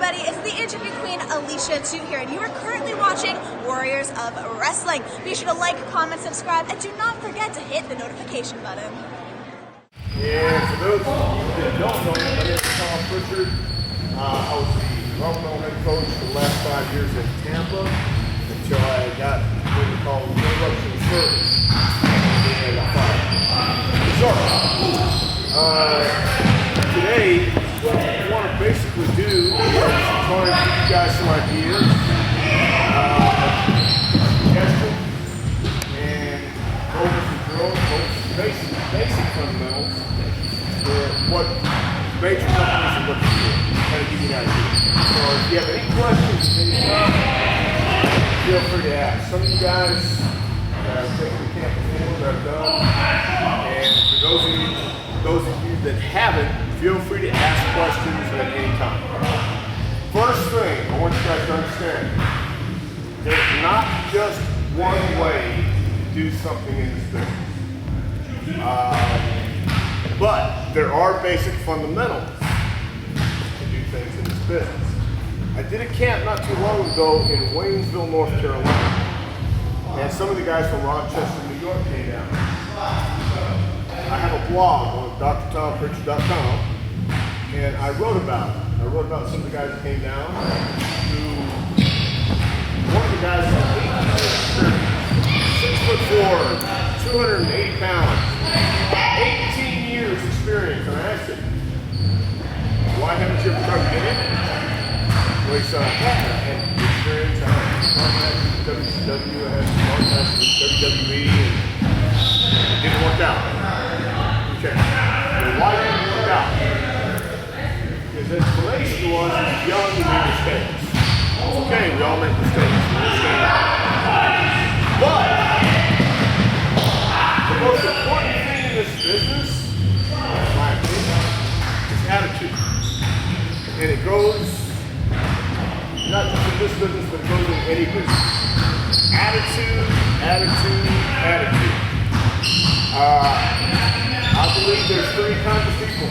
everybody, it's the interview queen Alicia 2 here, and you are currently watching Warriors of Wrestling. Be sure to like, comment, subscribe, and do not forget to hit the notification button. And for those of you that don't know, my name is Prichard. I was the well-known head coach for the last 5 years in Tampa until I got what we call interruption service. And I fired. Today, what I want to basically do is try to give you guys some ideas, suggestions, and go over some drills, go over some basic fundamentals for what major companies are looking for. Kind of give you an idea. So if you have any questions, feel free to ask. Some of you guys have taken the camp before that have done, and for those of you that haven't, feel free to ask questions at any time. First thing, I want you guys to understand, there's not just one way to do something in this business. But there are basic fundamentals to do things in this business. I did a camp not too long ago in Waynesville, North Carolina. And some of the guys from Rochester, New York came down. I have a blog on drtomprichard.com, and I wrote about it. I wrote about some of the guys that came down. One of the guys was 6'4", 280 pounds, 18 years experience. And I asked him, why haven't you ever tried to get in it? Well, he said, I had experience. I had WCW, I had WWE, and it didn't work out. Okay. Well, why didn't it work out? His explanation was he's young and made mistakes. Okay, we all make mistakes. But the most important thing in this business, in my opinion, is attitude. And it goes not just in this business, but it goes in any business. Attitude, attitude, attitude. I believe there's 3 kinds of people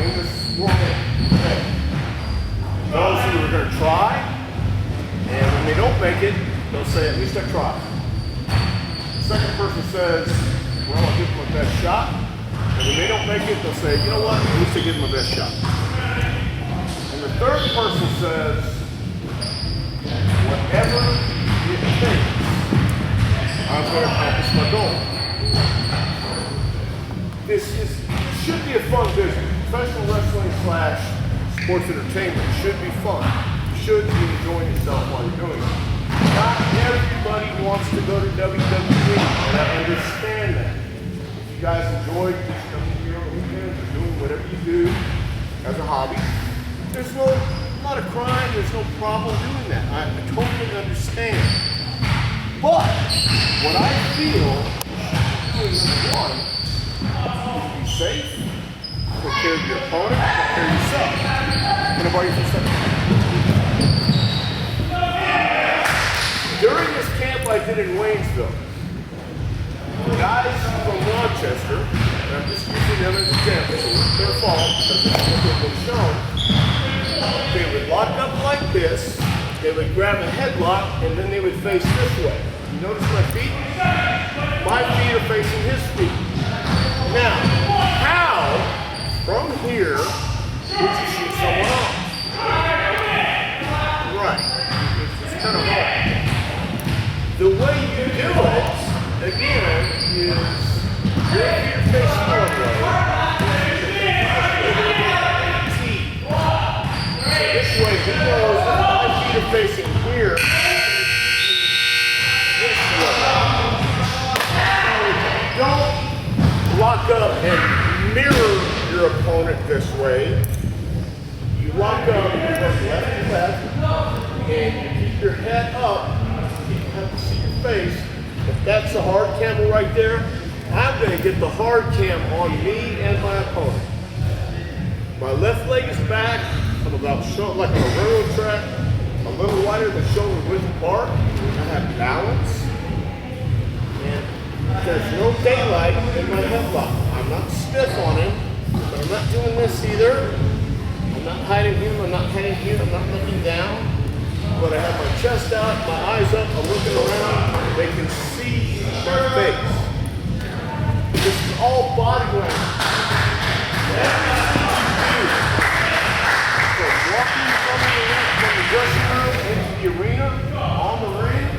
in this world today. Those who are going to try, and when they don't make it, they'll say, at least I tried. The second person says, well, I'll give them my best shot. And when they don't make it, they'll say, you know what, at least I give them my best shot. And the third person says, whatever it takes, I'm going to accomplish my goal. This should be a fun business. Professional wrestling / sports entertainment should be fun. You should be enjoying yourself while you're doing it. Not everybody wants to go to WWE, and I understand that. If you guys enjoy just coming here on the weekends or doing whatever you do as a hobby, there's not a crime, there's no problem doing that. I totally understand. But what I feel you should do, number one, be safe, take care of your opponent, take care of yourself. Can I borrow you for a second? During this camp I did in Waynesville, the guys from Rochester, and I'm just using them as examples, so it's their fault because this is what they've been shown, they would lock up like this, they would grab a headlock, and then they would face this way. You notice my feet? My feet are facing his feet. Now, how, from here, would you shoot someone off? Right. It's kind of hard. The way you do it, again, is your feet are facing one way. So this way, he knows that my feet are facing here. This way. Don't lock up and mirror your opponent this way. You lock up and you go left to left, and you keep your head up. You have to see your face. If that's a hard cam right there, I'm going to get the hard cam on me and my opponent. My left leg is back. I'm about like on a railroad track, a little wider than shoulder width apart. I have balance. And there's no daylight in my headlock. I'm not stiff on him, but I'm not doing this either. I'm not hiding him, I'm not hiding here, I'm not looking down, but I have my chest out, my eyes up, I'm looking around, they can see my face. This is all body language. So walking from the dressing room into the arena, on the ring,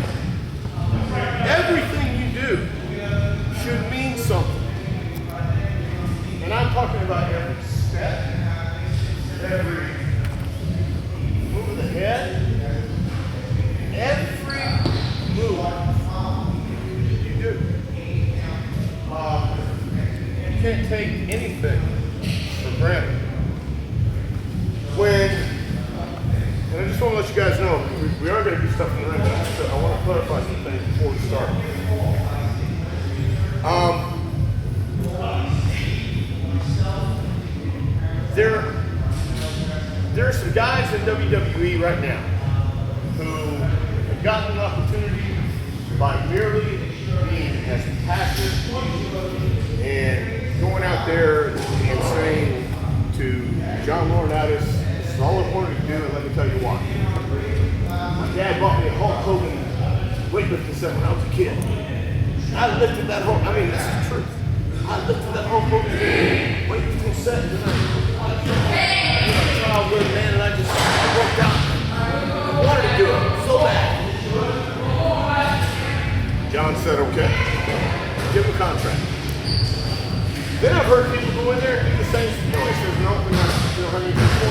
everything you do should mean something. And I'm talking about every step, every move of the head, every move you do. You can't take anything for granted. And I just want to let you guys know, we are going to do stuff in the ring, but I want to clarify some things before we start. There are some guys in WWE right now who have gotten an opportunity by merely being as passionate and going out there and saying to John Laurinaitis, this is all I wanted to do, and let me tell you why. My dad bought me a Hulk Hogan weightlifting set when I was a kid. I lifted that Hulk, I mean, this is the truth. I lifted that Hulk Hogan weightlifting set and I was a childhood man, and I worked out. I wanted to do it so bad. John said, okay, give him a contract. Then I've heard people go in there and do the same thing. He says, no, we're not, how many people.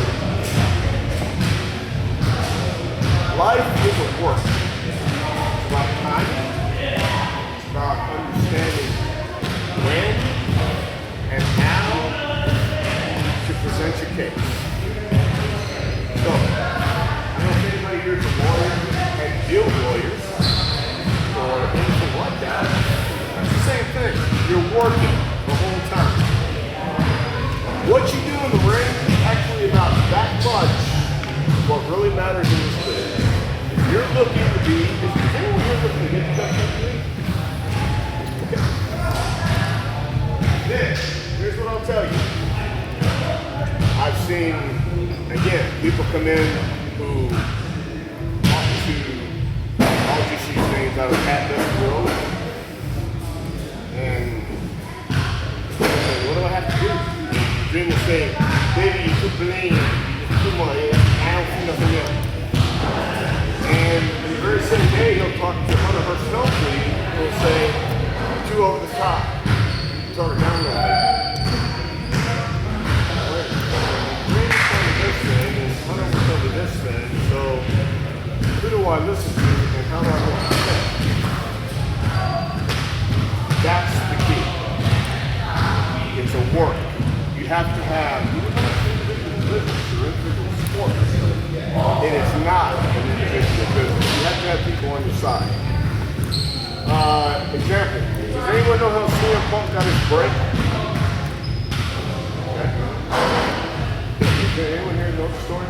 Life isn't work. It's about timing. It's about understanding when and how to present your case. So, I don't know if anybody here is a lawyer and deal with lawyers or anything like that. It's the same thing. You're working the whole time. What you do in the ring is actually about that much what really matters in this business. If you're looking to be, is anyone here looking to get the best company? Okay. Then, here's what I'll tell you. I've seen, again, people come in who want to, I'll just use names out of the Cat Dust world, and what do I have to do? Dream will say, baby, you too plain, you too much, I don't see nothing else. And the very same day, he'll talk to Hunter herself, and he'll say, too over the top, turn it down a little bit. This thing, so who do I listen to and how do I want to say? That's the key. It's a work. You have to have, even though it's individual business or individual sports, it is not an individual business. You have to have people on your side. Example, does anyone know how CM Punk got his break? Okay. Does anyone here know the story?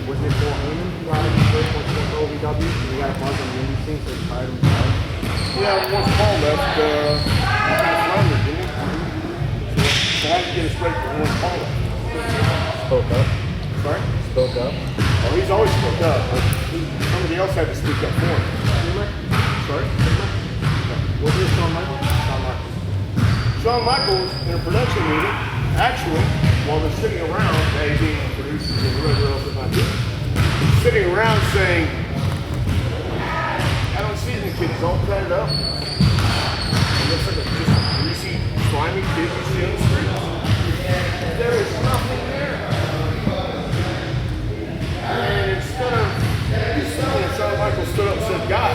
Wasn't it Paul Heyman who got his break once he went to OVW? And he got a bunch of mini things, so he fired himself. Yeah, once Paul left, he kind of floundered, didn't he? So how did he get his break once Paul left? Spoke up. Sorry? Spoke up. Oh, he's always spoke up. Somebody else had to speak up for him. Sorry? Wasn't it Shawn Michaels? Shawn Michaels. Shawn Michaels, in a production meeting, actually, while they're sitting around, they being producers and whoever else it might be, sitting around saying, I don't see it in the kid, he's all tatted up. It looks like a just greasy, slimy kid you see on the street. There is nothing there. And instead of Shawn Michaels stood up and said, guys,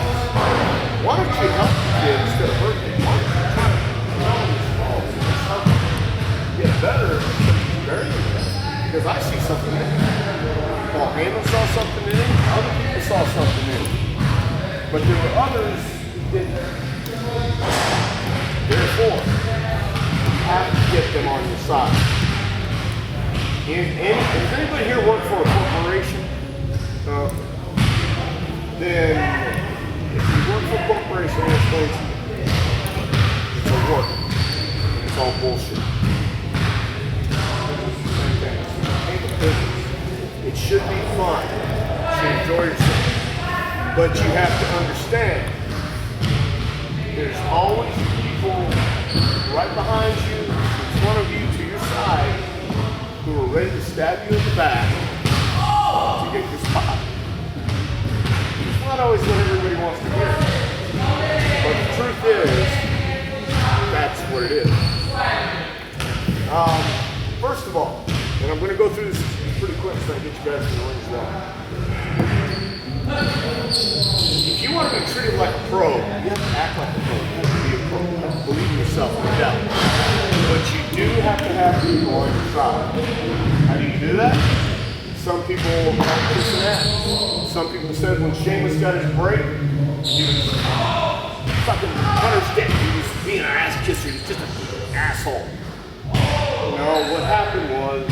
why don't you help the kid instead of hurting him? Why don't you try to tell him his faults and help him get better? Because I see something in it. Paul Heyman saw something in it. Other people saw something in it. But there were others who didn't. Therefore, you have to get them on your side. Does anybody here work for a corporation? Then, if you work for a corporation, I'm going to explain to you. It's a work. It's all bullshit. It should be fun. You should enjoy yourself. But you have to understand, there's always people right behind you, in front of you, to your side, who are ready to stab you in the back to get your spot. It's not always what everybody wants to hear. But the truth is, that's what it is. First of all, and I'm going to go through this pretty quick so I can get you guys in the ring as well. If you want to be treated like a pro, you have to act like a pro. You have to be a pro. You have to believe in yourself, no doubt. But you do have to have people on your side. How do you do that? Some people kiss an ass. Some people said when Sheamus got his break, he was fucking Hunter's dick. He was being an ass kisser. He was just an asshole. No, what happened was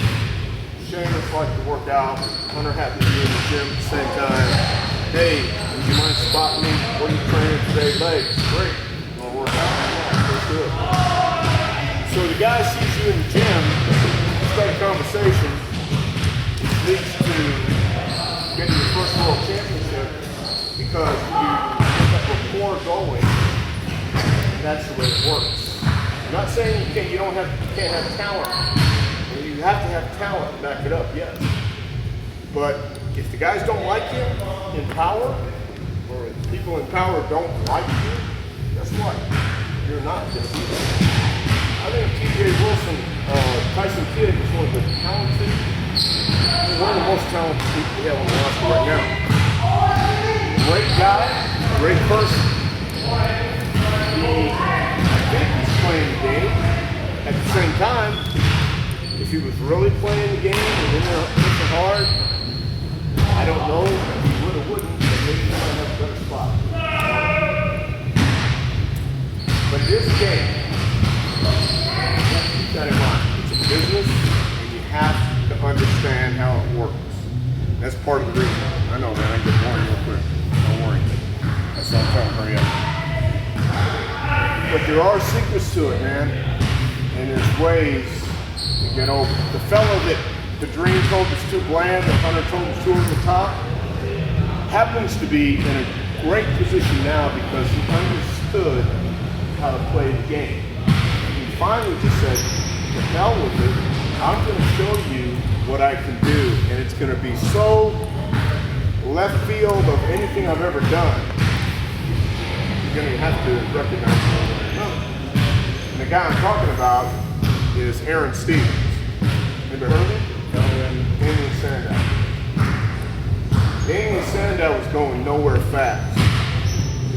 Sheamus liked to work out. Hunter happened to be in the gym at the same time. Hey, would you mind spotting me? What are you training today? Legs. Great. You want to work out? Yeah, let's do it. So the guy sees you in the gym, start a conversation, leads to getting your first world championship because you get that rapport going, and that's the way it works. I'm not saying you can't have talent. You have to have talent to back it up, yes. But if the guys don't like you in power, or if people in power don't like you, guess what? You're not going to be there. I think TJ Wilson, Tyson Kidd is one of the talented, one of the most talented people we have on the roster right now. Great guy, great person. I think he's playing the game. At the same time, if he was really playing the game and in there pushing hard, I don't know if he would or wouldn't, but maybe he might have a better spot. But it is a game. Keep that in mind. It's a business, and you have to understand how it works. That's part of the reason. I know, man, I get boring real quick. Don't worry. That's not trying to hurry up. But there are secrets to it, man. And there's ways to get over. The fellow that the Dream told was too bland, the Hunter told was too over the top, happens to be in a great position now because he understood how to play the game. He finally just said, to hell with it, I'm going to show you what I can do, and it's going to be so left field of anything I've ever done. You're going to have to recognize it. And the guy I'm talking about is Aaron Stevens. Anybody heard of him? Damien Sandow. Damien Sandow was going nowhere fast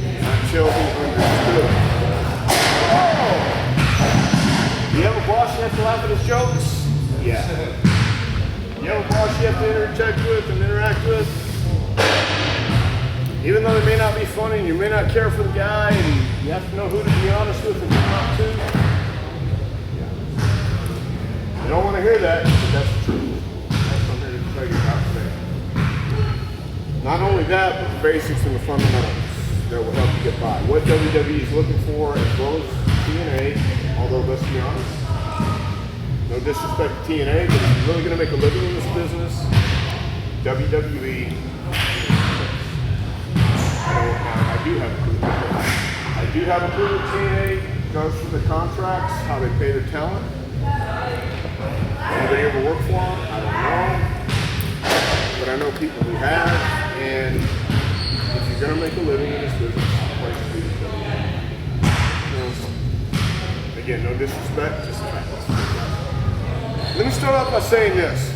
until he understood. Oh! You have a boss you have to laugh at his jokes? Yeah. You have a boss you have to interject with and interact with? Even though they may not be funny and you may not care for the guy and you have to know who to be honest with and who not to. You don't want to hear that, but that's the truth. That's what I'm here to tell you about today. Not only that, but the basics and the fundamentals that will help you get by. What WWE is looking for, as well as TNA, although let's be honest, no disrespect to TNA, but if you're really going to make a living in this business, WWE, I do have a clue. I do have a clue that TNA goes for the contracts, how they pay their talent. Anybody ever work for them? I don't know. But I know people who have, and if you're going to make a living in this business, the place to be is WWE. Again, no disrespect, just facts. Let me start off by saying this.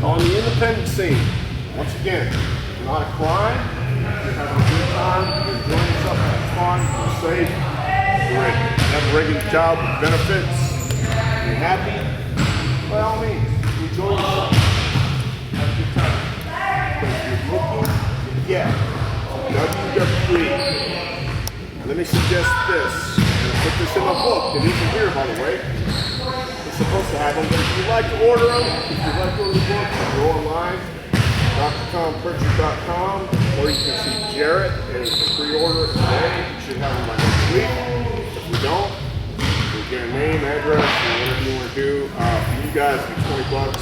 On the independent scene, once again, it's not a crime. You're having a good time, you're enjoying yourself, having fun, you're safe, you're ready. You have a regular job with benefits, you're happy. By all means, enjoy yourself. Have a good time. But if you're looking to get WWE, let me suggest this. And I put this in my book. It isn't here, by the way. It's supposed to have them, but if you'd like to order them, if you'd like to order the book, go online, Prichard.com, or you can see Jarrett and pre-order it today. You should have them by next week. If you don't, you'll get a name, address, and whatever you want to do. For you guys, it'll be $20.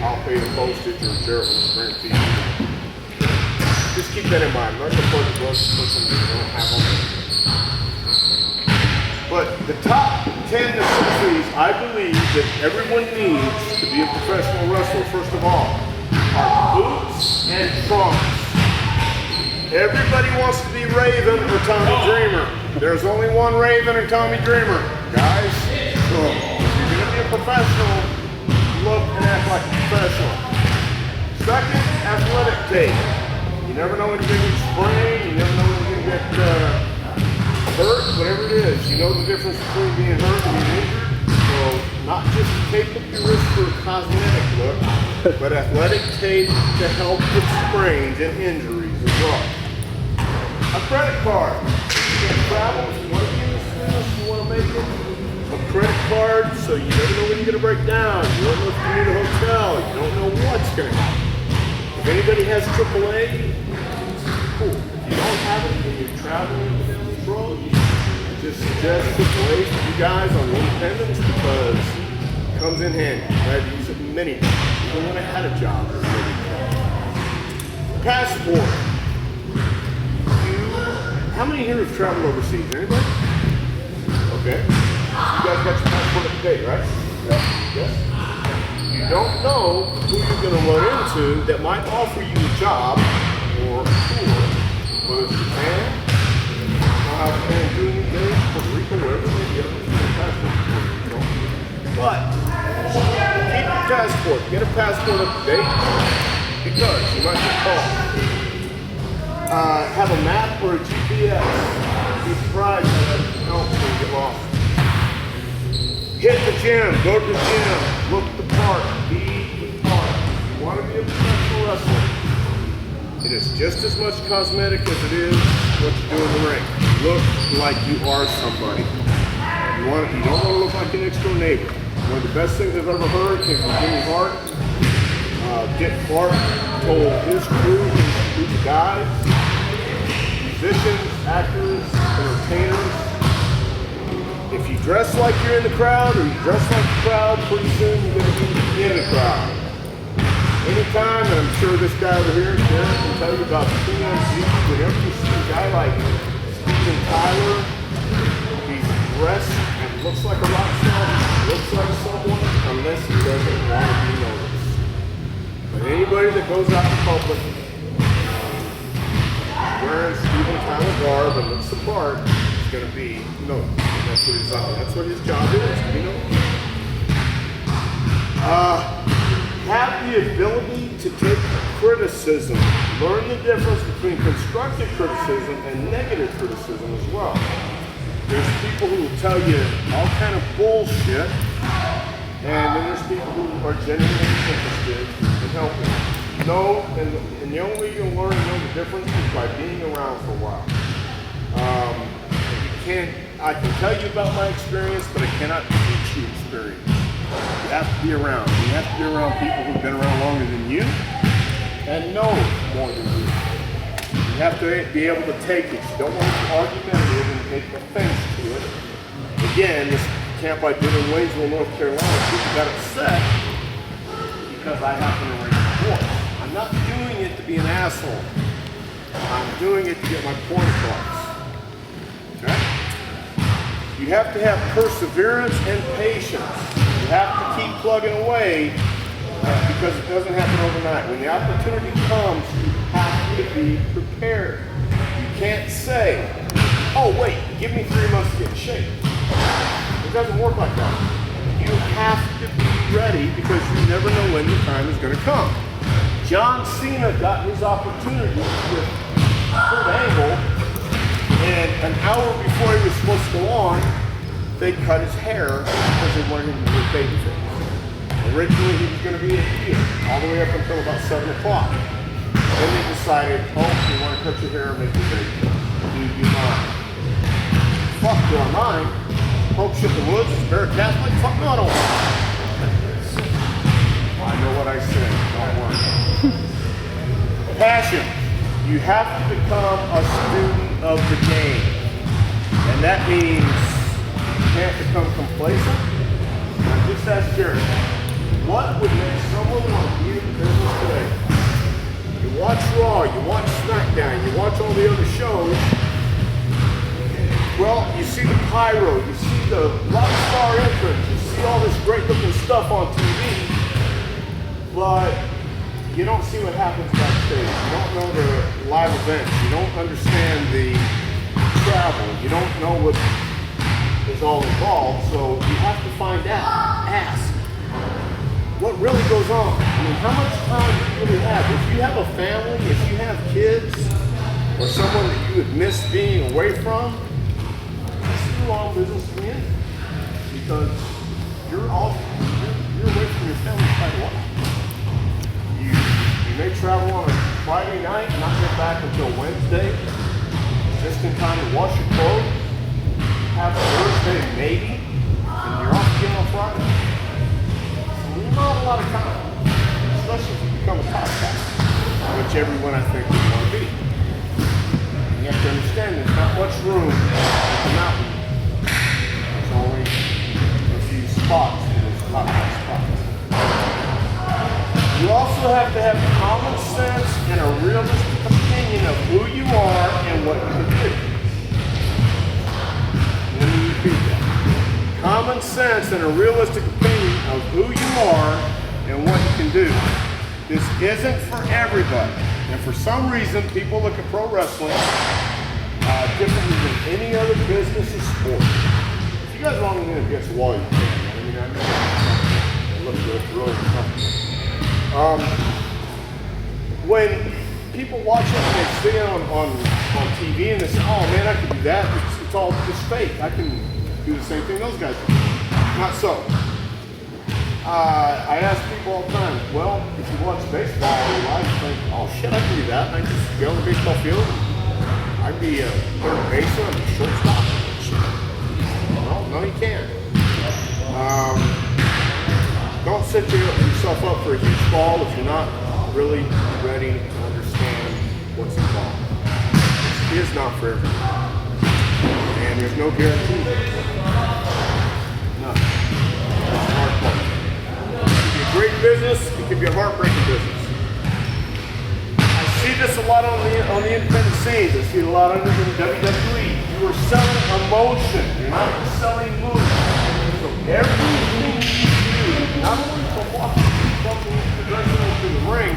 I'll pay the postage or Jarrett will just guarantee you. Just keep that in mind. Not the part of books, put some that don't have them. But the top 10 necessities I believe that everyone needs to be a professional wrestler, first of all, are boots and trunks. Everybody wants to be Raven or Tommy Dreamer. There's only one Raven and Tommy Dreamer, guys. So if you're going to be a professional, look and act like a professional. Second, athletic tape. You never know when you're going to get sprained. You never know when you're going to get hurt, whatever it is. You know the difference between being hurt and being injured. So not just tape up your wrist for a cosmetic look, but athletic tape to help with sprains and injuries as well. A credit card. You can travel, if you want to use this, you want to make it. A credit card, so you never know when you're going to break down. You don't know if you need a hotel. You don't know what's going to happen. If anybody has AAA, cool. If you don't have it and you're traveling down this road, I just suggest AAA for you guys on independence because it comes in handy. I had to use it many times, even when I had a job. Passport. How many here have traveled overseas? Anybody? Okay. You guys got your passport up to date, right? Yes. You don't know who you're going to run into that might offer you a job or a tour, whether it's Japan, or how Japan's doing these days, Puerto Rico, wherever it may be, but keep your passport. Get a passport up to date because you might get called. Have a map or a GPS. Be surprised that you don't get lost. Hit the gym, go to the gym, look at the park, be the park. If you want to be a professional wrestler, it is just as much cosmetic as it is what you do in the ring. Look like you are somebody. You don't want to look like your next door neighbor. One of the best things I've ever heard came from Jimmy Hart. Dick Clark told his crew, his guys, musicians, actors, entertainers, if you dress like you're in the crowd or you dress like the crowd, pretty soon you're going to be in the crowd. Anytime, and I'm sure this guy over here, Derek, can tell you about PNC, whenever you see a guy like Steven Tyler, he's dressed and looks like a rock star, looks like someone, unless he doesn't want to be noticed. But anybody that goes out in public wearing Steven Tyler garb and looks the part is going to be noticed. That's what his job is, you know. Have the ability to take criticism. Learn the difference between constructive criticism and negative criticism as well. There's people who will tell you all kind of bullshit, and then there's people who are genuinely interested in helping. Know, and the only way you'll learn to know the difference is by being around for a while. I can tell you about my experience, but I cannot teach you experience. You have to be around. You have to be around people who've been around longer than you and know more than you. You have to be able to take it. You don't want to be argumentative and take offense to it. Again, this camp I did in Waynesville, North Carolina, people got upset because I happen to raise my voice. I'm not doing it to be an asshole. I'm doing it to get my point across. Okay? You have to have perseverance and patience. You have to keep plugging away because it doesn't happen overnight. When the opportunity comes, you have to be prepared. You can't say, oh wait, give me 3 months to get in shape. It doesn't work like that. You have to be ready because you never know when your time is going to come. John Cena got his opportunity with Kurt Angle, and an hour before he was supposed to go on, they cut his hair because they wanted him to be a babyface. Originally, he was going to be a heel all the way up until about 7 o'clock. Then they decided, oh, you want to cut your hair and make you baby. Do you mind? Fuck, do I mind? Pope shit the woods, is Bear Catholic? Fuck no, I don't want. I know what I said, don't worry. Passion. You have to become a student of the game. And that means you can't become complacent. Now just ask Jerry. What would make someone want to be in the business today? You watch Raw, you watch SmackDown, you watch all the other shows. Well, you see the pyro, you see the rock star entrance, you see all this great looking stuff on TV, but you don't see what happens backstage. You don't know the live events. You don't understand the travel. You don't know what is all involved. So you have to find out. Ask. What really goes on? I mean, how much time do you really have? If you have a family, if you have kids, or someone that you would miss being away from, this is the wrong business to be in. Because you're away from your family quite a while. You may travel on a Friday night and not get back until Wednesday, just in time to wash your clothes, have Thursday maybe, and you're off again on Friday. So not a lot of time, especially if you become a top guy, which everyone I think would want to be. And you have to understand there's not much room at the mountain. There's only a few spots, and there's not much spots. You also have to have common sense and a realistic opinion of who you are and what you can do. Let me repeat that. Common sense and a realistic opinion of who you are and what you can do. This isn't for everybody. And for some reason, people look at pro wrestling differently than any other business or sport. If you guys want to lean against the wall, you can. I mean, I know it looks good, really comfortable. When people watch it and they see it on TV and they say, oh man, I can do that. It's all just fake. I can do the same thing those guys do. Not so. I ask people all the time, well, if you watch baseball all your life, you think, oh shit, I can do that. I can just get on the baseball field. I'd be a third baseman, I'd be a shortstop. Well, no, you can't. Don't set yourself up for a huge fall if you're not really ready to understand what's involved. This is not for everyone. And there's no guarantee. None. That's the hard part. It could be a great business, it could be a heartbreaking business. I see this a lot on the independent scenes. I see it a lot under the WWE. You are selling emotion. You're not selling moves. So everything not only from walking into the ring,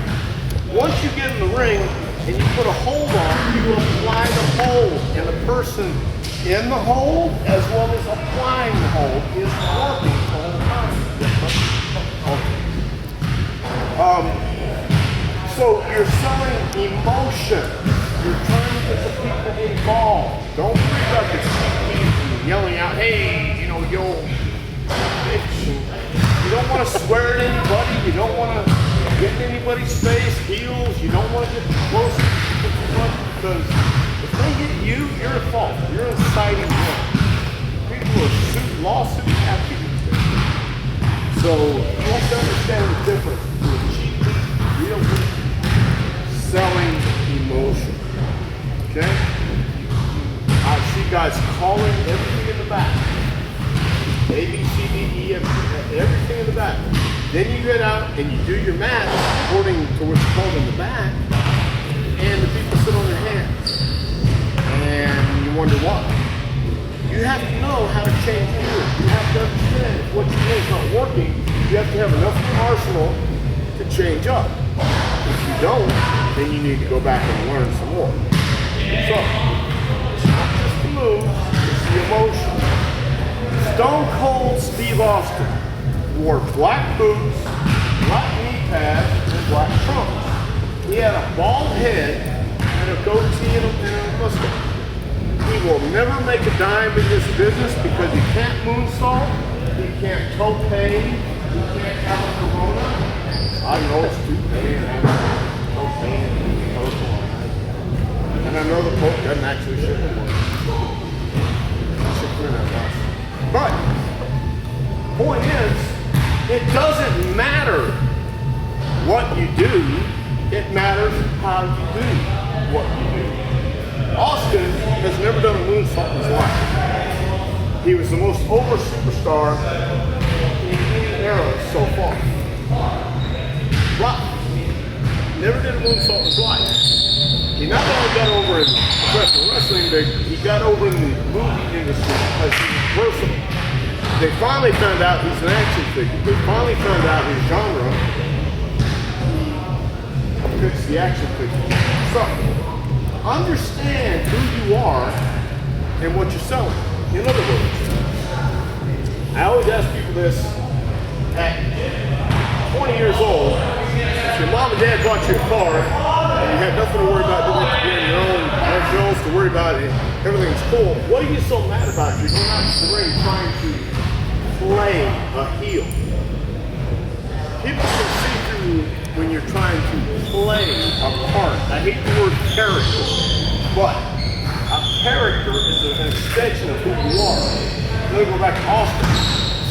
once you get in the ring and you put a hold on, you apply the hold. And the person in the hold, as well as applying the hold, is working the whole time. So you're selling emotion. You're trying to get the people involved. Don't worry about the yelling out, hey, you know, yo, bitch. You don't want to swear at anybody. You don't want to get in anybody's face, heels. You don't want to get close to people because if they hit you, you're at fault. You're inciting them. People are lawsuit happy. So you have to understand the difference between cheap heat, real heat, selling emotion. Okay? I see guys calling everything in the back. A, B, C, D, E, F, everything in the back. Then you get out and you do your match according to what's called in the back, and the people sit on their hands. And you wonder why. You have to know how to change gears. You have to understand if what you're doing is not working, you have to have enough of an arsenal to change up. If you don't, then you need to go back and learn some more. So, it's not just the moves, it's the emotion. Stone Cold Steve Austin wore black boots, black knee pads, and black trunks. He had a bald head and a goatee and a mustache. He will never make a dime in this business because he can't moonsault, he can't tope, he can't have a corona. I know it's too pain. And I know the Pope doesn't actually ship them one. But, point is, it doesn't matter what you do, it matters how you do what you do. Austin has never done a moonsault in his life. He was the most over superstar in any era so far. Rock. Never did a moonsault in his life. He not only got over in professional wrestling, but he got over in the movie industry because he was versatile. They finally found out he's an action figure. They finally found out his genre fits the action figure. So, understand who you are and what you're selling. In other words, I always ask people this at 20 years old. If your mom and dad bought you a car and you had nothing to worry about doing your own, no bills to worry about it, everything's cool, what are you so mad about? You're going out to the ring trying to play a heel. People can see through when you're trying to play a part. I hate the word character, but a character is an extension of who you are. Let me go back to Austin.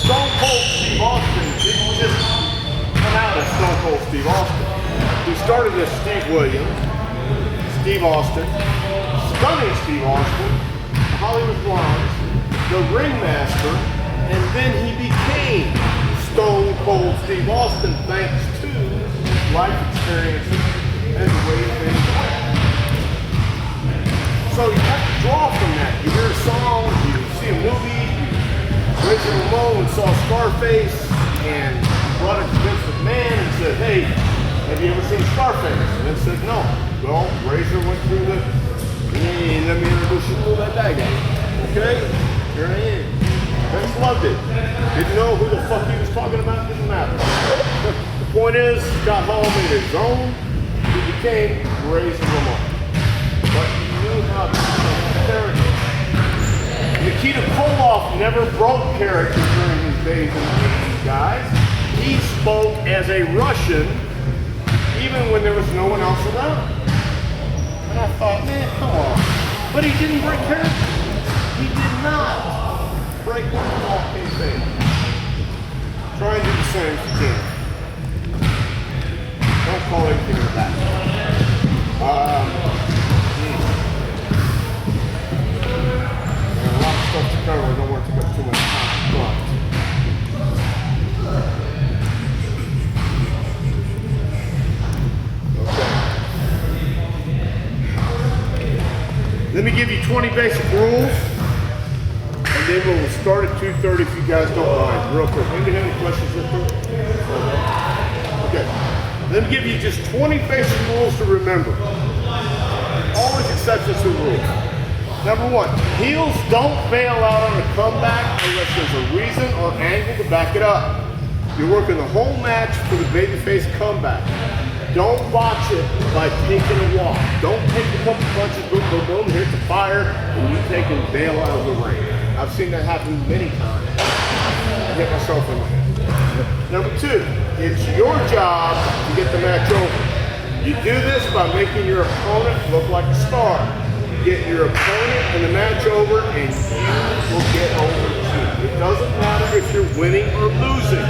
Stone Cold Steve Austin didn't just come out as Stone Cold Steve Austin. He started as Steve Williams, Steve Austin, Stunning Steve Austin, the Hollywood Blondes, the Ringmaster, and then he became Stone Cold Steve Austin thanks to life experiences and the way things went. So you have to draw from that. You hear a song, you see a movie, Razor Ramon saw Scarface and brought it to Vince McMahon and said, hey, have you ever seen Scarface? And Vince said, no. Well, Razor went through the, hey, let me introduce you to that guy. Okay? Here I am. Vince loved it. Didn't know who the fuck he was talking about, didn't matter. The point is, Scott Hall made his own. He became Razor Ramon. But he knew how to become a character. Nikita Koloff never broke character during his days in the 80s, guys. He spoke as a Russian even when there was no one else around. And I thought, man, come on. But he didn't break character. He did not break what was all kayfabe. Try and do the same if you can. Don't call everything a back. A lot of stuff to cover. I don't want to take up too much time, but let me give you 20 basic rules, and then we'll start at 2:30 if you guys don't mind. Real quick. Anybody have any questions real quick? Okay. Let me give you just 20 basic rules to remember. Always exceptions to the rules. Number one, heels don't bail out on a comeback unless there's a reason or angle to back it up. You're working the whole match for the babyface comeback. Don't botch it by taking a walk. Don't take a couple punches, boom, boom, boom, hit the fire, and you take and bail out of the ring. I've seen that happen many times. I hit myself in the head. Number two, it's your job to get the match over. You do this by making your opponent look like a star. Get your opponent in the match over, and you will get over too. It doesn't matter if you're winning or losing.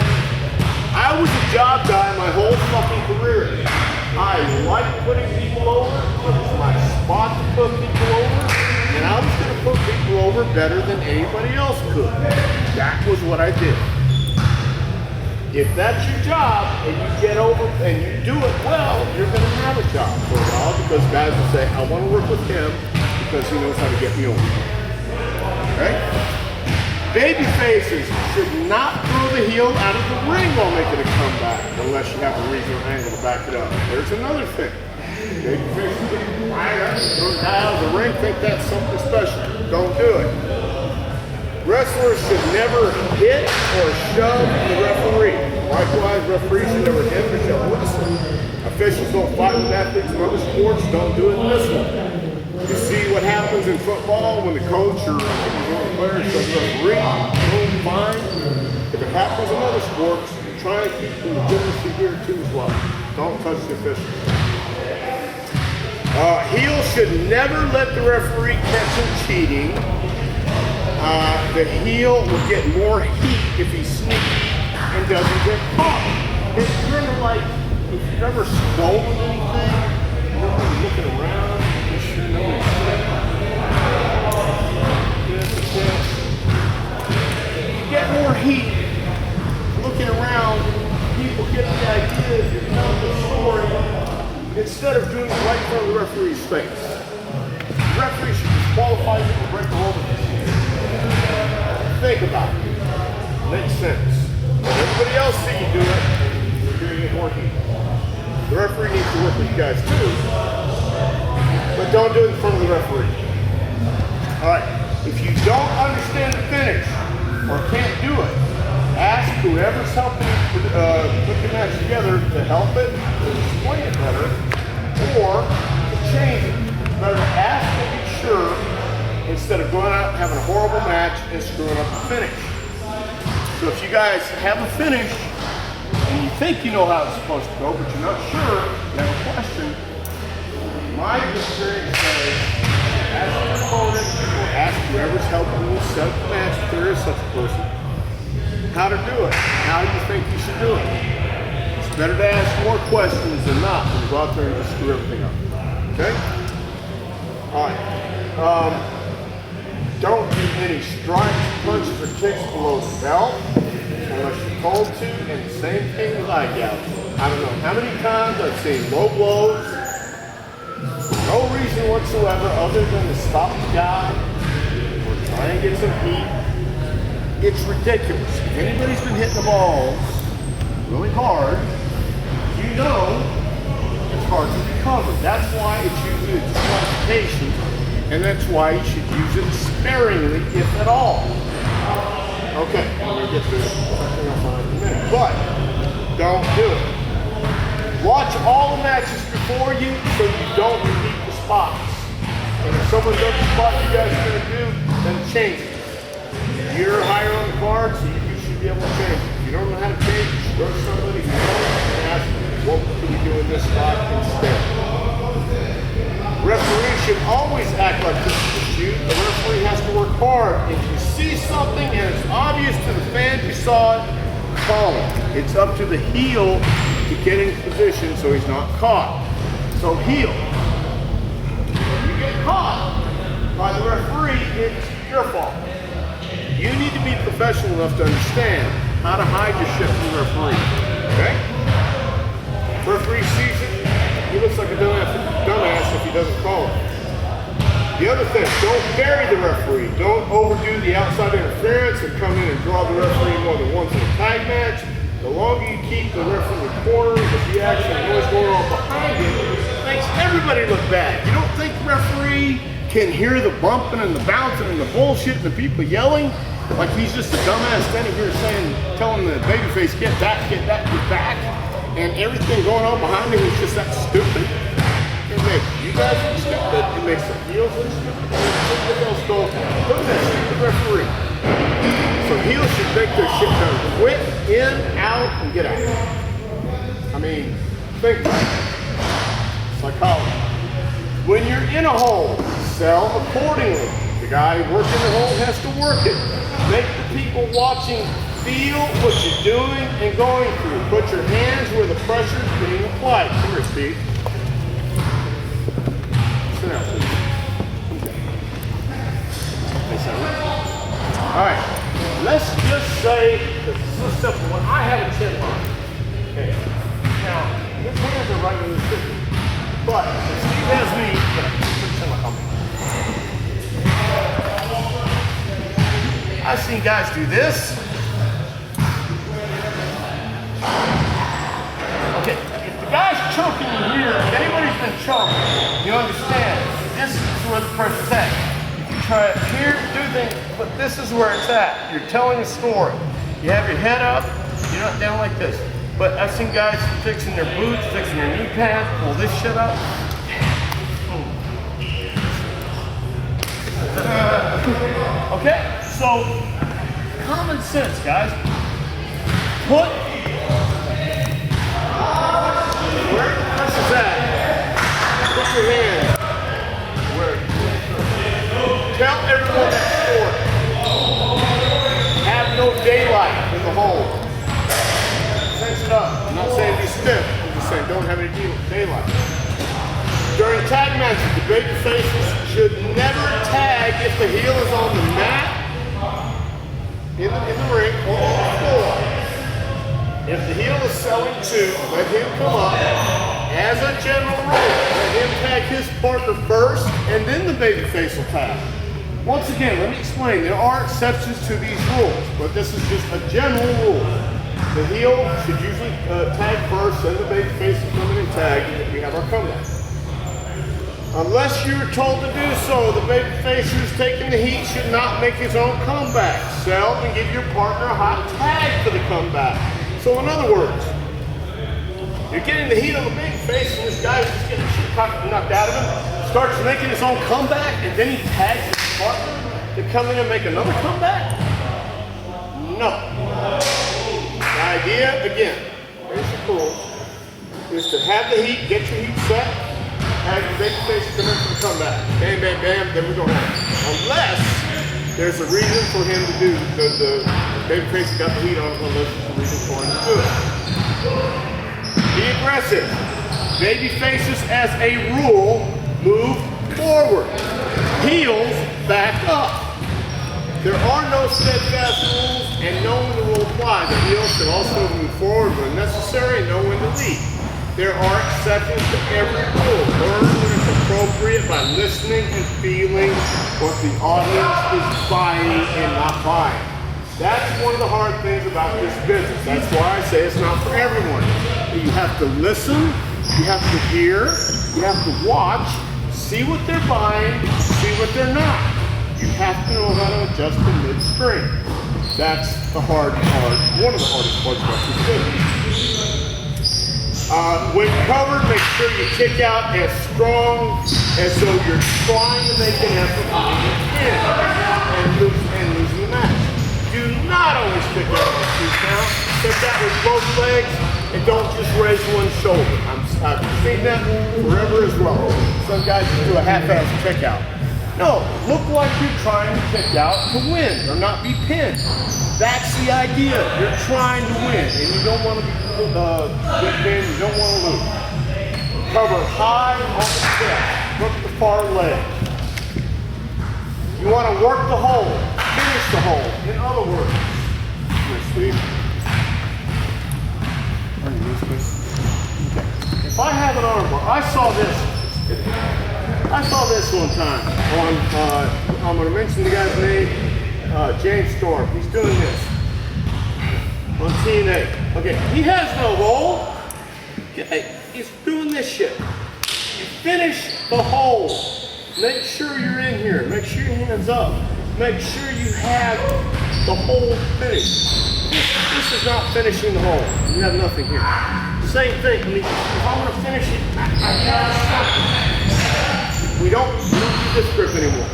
I was a job guy my whole fucking career. I liked putting people over. It was my spot to put people over. And I was going to put people over better than anybody else could. That was what I did. If that's your job and you get over and you do it well, you're going to have a job for a while because guys will say, I want to work with him because he knows how to get me over. Right? Baby faces should not throw the heel out of the ring while making a comeback unless you have a reason or angle to back it up. There's another thing. Baby faces get fired up, throw the guy out of the ring, think that's something special. Don't do it. Wrestlers should never hit or shove the referee. Likewise, referees should never hit or shove whistle. Officials don't fight with athletes in other sports, don't do it in this one. You see what happens in football when the coach or the player shows the referee, boom, fine. If it happens in other sports, try and keep the legitimacy here too as well. Don't touch the officials. Heels should never let the referee catch him cheating. The heel will get more heat if he's sneaky and doesn't get caught. It's kind of like if you've ever stolen anything, you're looking around. You get more heat looking around, people get instead of doing it right in front of the referee's face. The referee should disqualify you or break the rule. Think about it. Makes sense. When everybody else see you do it, you're doing it more heat. The referee needs to work with you guys too, but don't do it in front of the referee. Alright, if you don't understand the finish or can't do it, ask whoever's helping you put the match together to help it, to explain it better, or to change it. Better to ask and be sure instead of going out and having a horrible match and screwing up the finish. So if you guys have a finish and you think you know how it's supposed to go, but you're not sure, you have a question, my experience says ask your opponent or ask whoever's helping you set up the match, if there is such a person, how to do it, how you think you should do it. It's better to ask more questions than not than to go out there and just screw everything up. Okay? Alright. Don't do any strikes, punches, or kicks below the belt unless you're told to, and the same thing with eye gouges. I don't know how many times I've seen low blows for no reason whatsoever other than to stop the guy or try and get some heat. It's ridiculous. If anybody's been hitting the balls really hard, you know it's hard to recover. That's why it's usually a disqualification. And that's why you should use it sparingly, if at all. Okay, I'm going to get to something else in a minute. But, don't do it. Watch all the matches before you so you don't repeat the spots. And if someone does the spot you guys are going to do, then change it. You're higher on the card, so you should be able to change it. If you don't know how to change it, go to somebody who knows and ask them, what can you do in this spot instead? Referee should always act like this is a shoot. The referee has to work hard. If you see something and it's obvious to the fans you saw it, call it. It's up to the heel to get in position so he's not caught. So heel. If you get caught by the referee, it's your fault. You need to be professional enough to understand how to hide your shit from the referee. Okay? Referee sees it. He looks like a dumbass if he doesn't call it. The other thing, don't bury the referee. Don't overdo the outside interference and come in and draw the referee more than once in a tag match. The longer you keep the referee in the corner, the reaction and noise going on behind it makes everybody look bad. You don't think the referee can hear the bumping and the bouncing and the bullshit and the people yelling? Like he's just a dumbass standing here telling the babyface, get back, get back, get back. And everything going on behind him is just that stupid. It makes you guys look stupid. It makes the heels look stupid. And everybody else go, look at that stupid referee. So heels should make their shit done quick, in, out, and get out. I mean, think about it. Psychology. When you're in a hole, sell accordingly. The guy working the hole has to work it. Make the people watching feel what you're doing and going through. Put your hands where the pressure is being applied. Come here, Steve. Sit down, please. Alright, let's just say, this is a simple one. I have a chin line. Okay. Now, his hands are right in the chin. But, if Steve has me, put chin line on me. I've seen guys do this. Okay, if the guy's choking you here, if anybody's been choked, you understand, this is where the pressure's at. If you try it here, do things, but this is where it's at. You're telling a story. You have your head up, you're not down like this. But I've seen guys fixing their boots, fixing their knee pads, pull this shit up. Okay, so common sense, guys. Put where the pressure's at. Put your hand where. Tell everyone that story. Have no daylight in the hole. Sense it up. I'm not saying be stiff. I'm just saying don't have any daylight. During tag matches, the baby faces should never tag if the heel is on the mat, in the ring, or on the floor. If the heel is selling two, let him come up as a general rule, let him tag his partner first, and then the babyface will tag. Once again, let me explain. There are exceptions to these rules, but this is just a general rule. The heel should usually tag first, then the babyface will come in and tag, and we have our comeback. Unless you're told to do so, the babyface who's taking the heat should not make his own comeback. Sell and give your partner a hot tag for the comeback. So in other words, you're getting the heat on the babyface, and this guy is just getting shit knocked out of him, starts making his own comeback, and then he tags his partner to come in and make another comeback? No. The idea, again, here's the rule, is to have the heat, get your heat set, have the babyface come in for the comeback. Bam, bam, bam, then we go home. Unless there's a reason for him to do, the babyface got the heat on him, unless there's a reason for him to do it. Be aggressive. Babyfaces, as a rule, move forward. Heels, back up. There are no steadfast rules, and knowing the rule applies. The heel should also move forward when necessary and know when to leave. There are exceptions to every rule. Learn when it's appropriate by listening and feeling what the audience is buying and not buying. That's one of the hard things about this business. That's why I say it's not for everyone. You have to listen, you have to hear, you have to watch, see what they're buying, see what they're not. You have to know how to adjust the midstream. That's the hard part, one of the hardest parts about this business. When covered, make sure you kick out as strong as though you're trying to make an effort and losing the match. Do not always kick out with 2 count. Kick out with both legs and don't just raise one shoulder. I've seen that forever as well. Some guys just do a half-ass kick out. No, look like you're trying to kick out to win or not be pinned. That's the idea. You're trying to win, and you don't want to get pinned. You don't want to lose. Cover high on the step. Work the far leg. You want to work the hold. Finish the hold. In other words, okay. If I have an armbar, I saw this one time on, I'm going to mention the guy's name, James Storm. He's doing this on TNA. Okay, he has no hold. Okay, he's doing this shit. You finish the hold. Make sure you're in here. Make sure your hands up. Make sure you have the hold finished. This is not finishing the hold. You have nothing here. Same thing. I mean, if I want to finish it, I gotta stop. We don't do this grip anymore.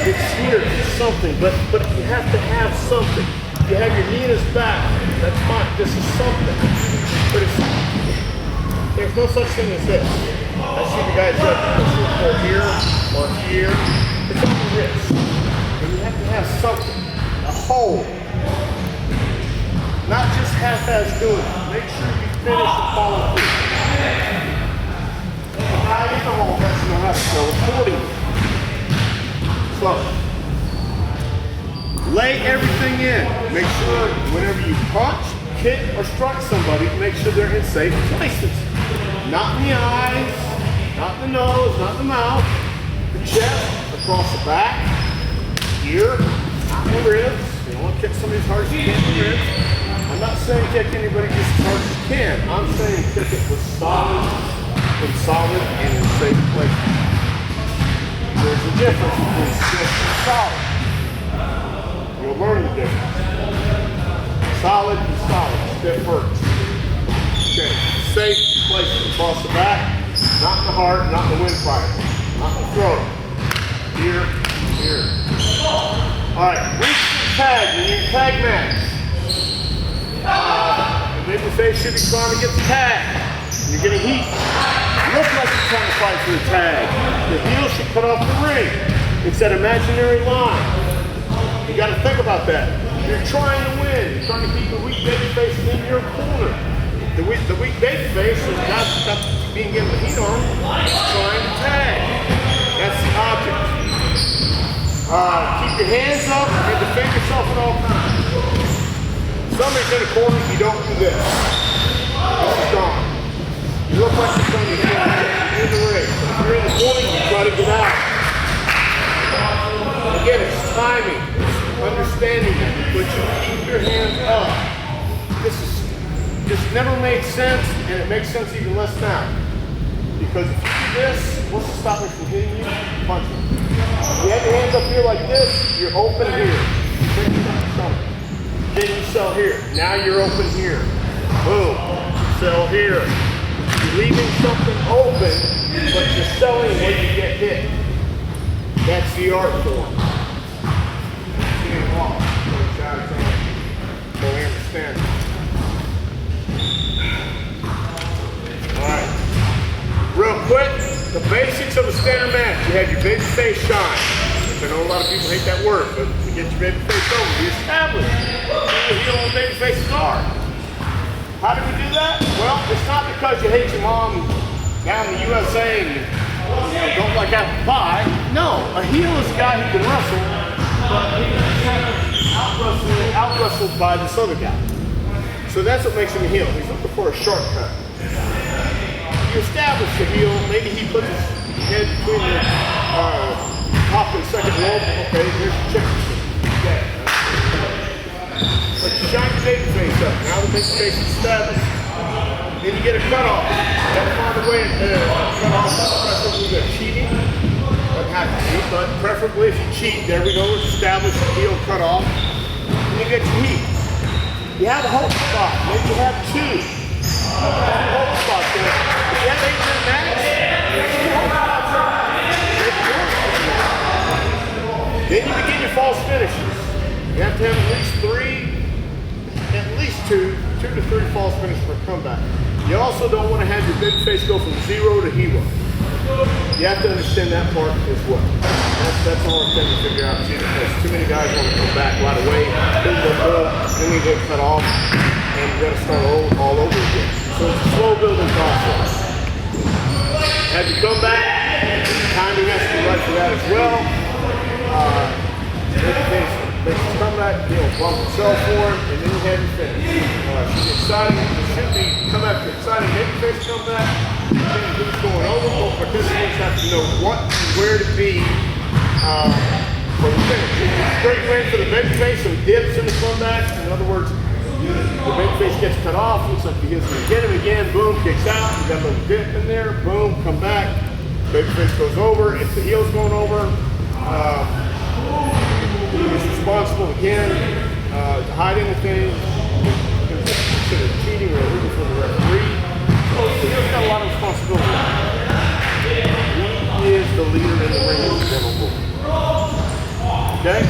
It's here, it's something, but you have to have something. You have your knee in his back, that's fine. This is something. But there's no such thing as this. I see the guys go here or here. It's on the wrist. And you have to have something, a hold. Not just half-ass doing it. Make sure you finish and follow through. High in the hold, that's know how to go accordingly. So, lay everything in. Make sure whenever you punch, kick, or strike somebody, make sure they're in safe places. Not in the eyes, not in the nose, not in the mouth, the chest, across the back, here, not in the ribs. You don't want to kick somebody as hard as you can in the ribs. I'm not saying kick anybody just as hard as you can. I'm saying kick it with solid and in safe places. There's a difference between stiff and solid. You'll learn the difference. Solid and solid. Stiff hurts. Okay. Safe places across the back, not in the heart, not in the windpipe, not in the throat. Here, here. Alright, reach the tag. You need tag match. The babyface should be trying to get the tag. You're getting heat. Look like you're trying to fight for the tag. The heel should cut off the ring. It's that imaginary line. You got to think about that. You're trying to win. You're trying to keep the weak babyface in your corner. The weak babyface is not being given the heat on. It's trying to tag. That's the object. Keep your hands up and defend yourself at all times. Somebody's in a corner, you don't do this. This is gone. You look like you're trying to get in the ring. So if you're in the corner, you try to get out. Again, it's timing, it's understanding that, but you keep your hands up. This never made sense, and it makes sense even less now. Because if you do this, what's to stop me from hitting you? Punching. You have your hands up here like this, you're open here. Then you sell here. Now you're open here. Boom. Sell here. You're leaving something open, but you're selling when you get hit. That's the art form. So we understand. Alright. Real quick, the basics of a standard match. You have your baby face shine. I know a lot of people hate that word, but to get your baby face over, we establish who the heel and baby faces are. How do we do that? Well, it's not because you hate your mom down in the USA and don't like apple pie. No, a heel is a guy who can wrestle, but he's out-wrestled by this other guy. So that's what makes him a heel. He's looking for a shortcut. You establish the heel, maybe he puts his head between the top and second rope. Okay, here's the chicken. Okay. But you shine your baby face up. Now the baby face is established. Then you get a cutoff. That's not the way cutoff is preferably good. Cheating doesn't have to be, but preferably if you cheat, there we go, establish the heel cutoff. And you get your heat. You have a hope spot. Maybe you have two. Hope spot there. If you have 8-minute match, then you begin your false finishes. You have to have at least two to three false finishes for a comeback. You also don't want to have your big face go from 0 to hero. You have to understand that part as well. That's the hard thing to figure out because too many guys want to come back right away. Then we get cut off and you got to start all over again. So it's a slow building process. As you come back, timing has to be right for that as well. Basically come back, bump yourself for it, and then you have your finish. She's exciting. It should be come after exciting. Maybe face come back. Who's going over? Both participants have to know what and where to be for the finish. Straight win for the baby face, some dips in the comeback. In other words, the baby face gets cut off. Looks like he gets to get him again. Boom, kicks out. You got a little dip in there. Boom, come back. Baby face goes over. If the heel's going over, he's responsible again to hide anything. Considered cheating or illegal for the referee. So he's got a lot of responsibility. He is the leader in the ring of the general rule. Okay?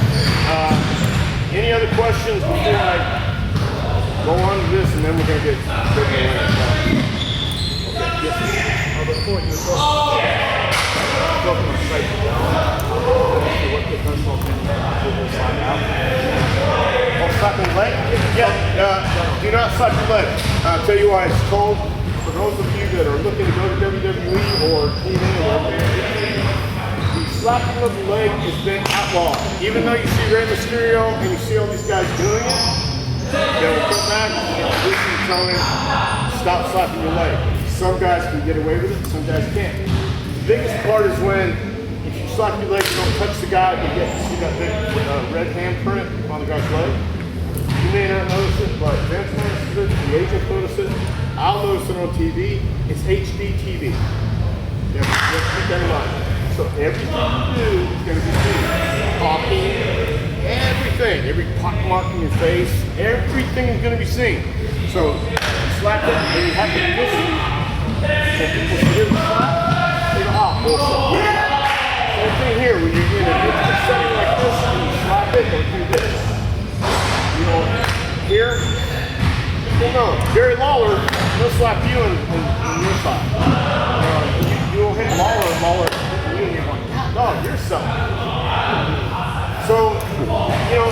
Any other questions before I go on to this, and then we're going to get straight in the ring. Okay, yes. Before you go from the site what the personal will slide out. Oh, slap the leg? Yeah, do not slap your leg. I'll tell you why it's cold. For those of you that are looking to go to WWE or TNA or whatever, the slapping of the leg has been outlawed. Even though you see Rey Mysterio and you see all these guys doing it, they will come back and listen to Tony, stop slapping your leg. Some guys can get away with it, some guys can't. The biggest part is when if you slap your leg, you don't touch the guy, you get to see that big red handprint on the guy's leg. You may not notice it, but Vince notices it, the agent notices it. I'll notice it on TV. It's HD TV. You have to keep that in mind. So everything you do is going to be seen. Talking, everything. Every pock mark in your face, everything is going to be seen. So you slap it, and you have to listen. When people hear the slap, they go, oh, bullshit. Same thing here, when you're in a different setting like this, and you slap it, or do this. You know, here, well, no, Jerry Lawler, he'll slap you in your side. You'll hit Lawler and Lawler hit you, and you're like, dog, you're something. So, you know,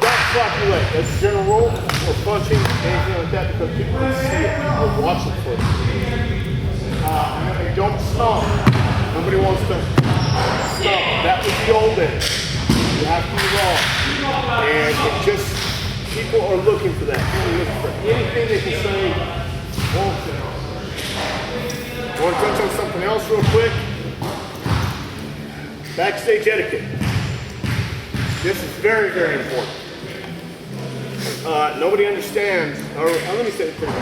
don't slap your leg. That's the general rule, or punching, anything like that, because people can see it, people are watching for it. And don't stomp. Nobody wants to stomp. That was the old days. You have to be wrong. And it just, people are looking for that. People are looking for anything they can say. want to touch on something else real quick. Backstage etiquette. This is very, very important. Nobody understands, or let me say it clearly.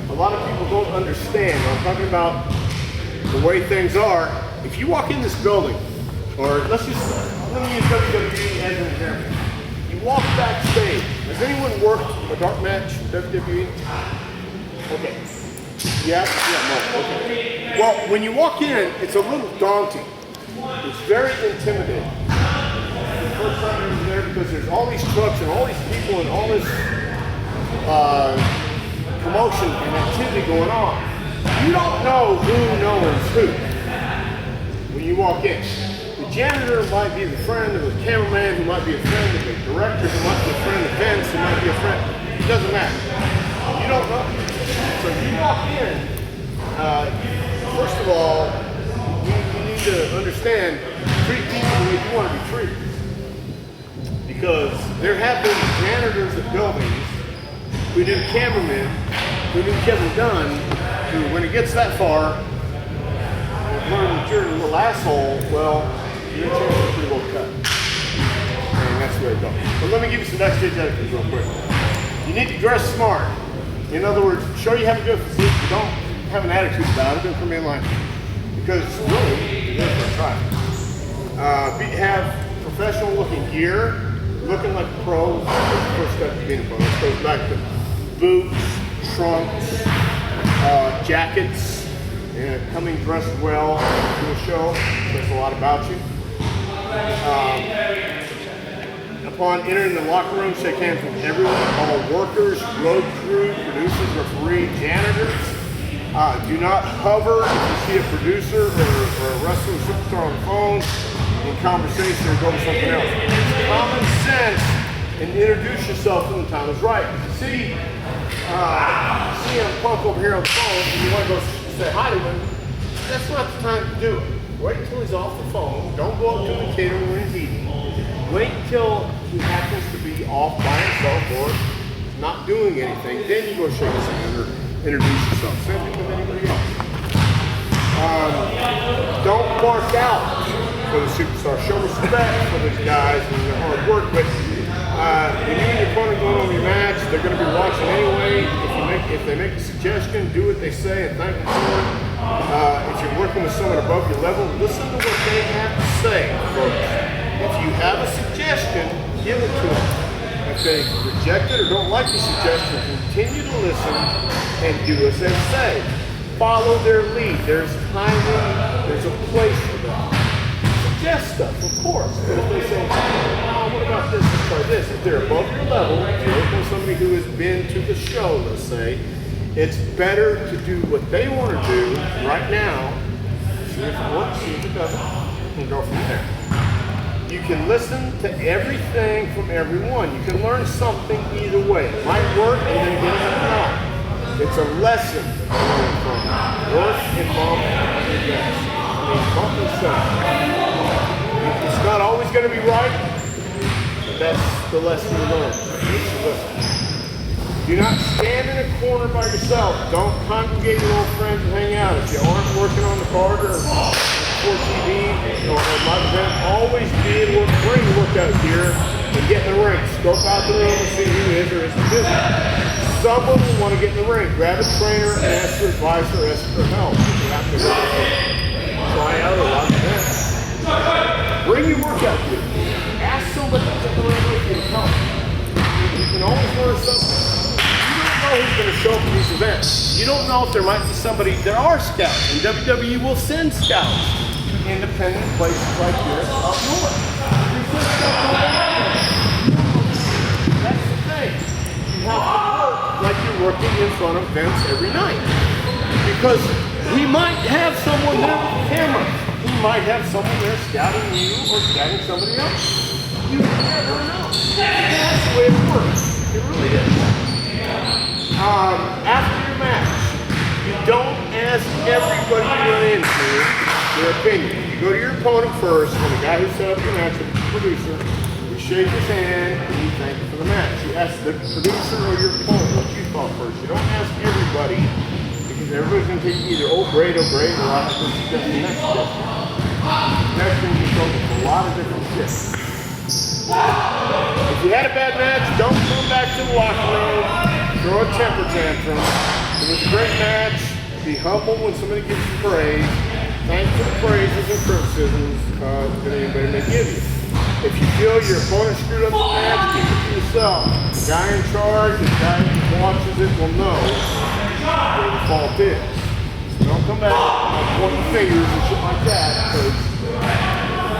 A lot of people don't understand. When I'm talking about the way things are. If you walk in this building, or let me use WWE as an example. You walk backstage. Has anyone worked a dark match in WWE? Okay. Yeah, no, okay. Well, when you walk in, it's a little daunting. It's very intimidating. The first time I was there, because there's all these trucks and all these people and all this promotion and activity going on. You don't know who knows who when you walk in. The janitor might be the friend of the cameraman, who might be a friend of the director, who might be a friend of Vince, who might be a friend. It doesn't matter. You don't know. So you walk in, first of all, you need to understand, treat people the way you want to be treated. Because there have been janitors at buildings who knew cameramen, who knew Kevin Dunn, who when it gets that far, learn that you're a little asshole, well, your chance is pretty well cut. And that's where it goes. But let me give you some backstage etiquette real quick. You need to dress smart. In other words, show you have a good physique, but don't have an attitude about it. Don't come in like, because really, you're going to try. Have professional looking gear, looking like a pro. That's the first step to being a pro. This goes back to boots, trunks, jackets, and coming dressed well to a show. Says a lot about you. Upon entering the locker room, shake hands with everyone, all workers, road crew, producers, referee, janitors. Do not hover if you see a producer or a wrestler or superstar on the phone in conversation or go to something else. Common sense and introduce yourself when the time is right. If you see a punk over here on the phone and you want to go say hi to him, that's not the time to do it. Wait until he's off the phone. Don't go up to the caterer when he's eating. Wait until he happens to be off by himself or not doing anything. Then you go shake his hand or introduce yourself. Same thing with anybody else. Don't bark out for the superstar. Show respect for these guys and their hard work. But when you and your opponent going on your match, they're going to be watching anyway. If they make a suggestion, do what they say and thank them for it. If you're working with someone above your level, listen to what they have to say first. If you have a suggestion, give it to them. If they reject it or don't like the suggestion, continue to listen and do as they say. Follow their lead. There's timing, there's a place for that. Suggest stuff, of course. But if they say, oh, what about this? Let's try this. If they're above your level, if you're working with somebody who has been to the show, let's say, it's better to do what they want to do right now, see if it works, see if it doesn't, and go from there. You can listen to everything from everyone. You can learn something either way. It might work and then get it not. It's a lesson to learn from. Work and bump and yes. Bump and stuff. It's not always going to be right, but that's the lesson to learn. Do not stand in a corner by yourself. Don't congregate with old friends and hang out. If you aren't working on the card or for TV or live event, always be in work, bring the workout gear and get in the ring. Scope out the room and see who is or isn't busy. Someone will want to get in the ring. Grab a trainer and ask for advice or ask for help. You have to try out a live event. Bring your workout gear. Ask somebody to get the ring with you to come. You can always learn something. Who's going to show up at these events. You don't know if there might be somebody. There are scouts, and WWE will send scouts to independent places like this up north. That's the thing. You have to work like you're working in front of Vince every night. Because he might have someone there with the camera. He might have someone there scouting you or scouting somebody else. You never know. That's the way it works. It really is. After your match, you don't ask everybody you run into their opinion. You go to your opponent first, and the guy who set up your match, the producer, you shake his hand and you thank him for the match. You ask the producer or your opponent what you thought first. You don't ask everybody, because everybody's going to take either great, or a lot of different shit. The next shit. Next thing you go with a lot of different shit. If you had a bad match, don't come back to the locker room, throw a temper tantrum. It was a great match. Be humble when somebody gives you praise. Thank for the praises and criticisms that anybody may give you. If you feel your opponent screwed up the match, keep it to yourself. The guy in charge, the guy who watches it will know where the fault is. So don't come back and pointing fingers and shit like that, because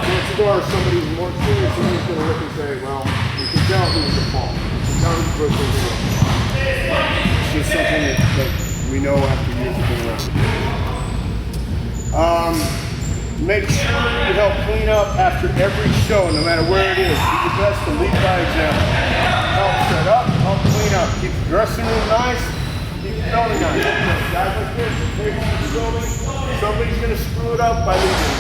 chances are somebody who's more experienced than you's going to look and say, well, you can tell who's the fault. You can tell who's the person who's the fault. It's just something that we know after years of being around. Make sure you help clean up after every show, no matter where it is. Do your best to lead by example. Help set up, help clean up. Keep the dressing room nice, keep the building nice. Guys like this, somebody's going to screw it up by leaving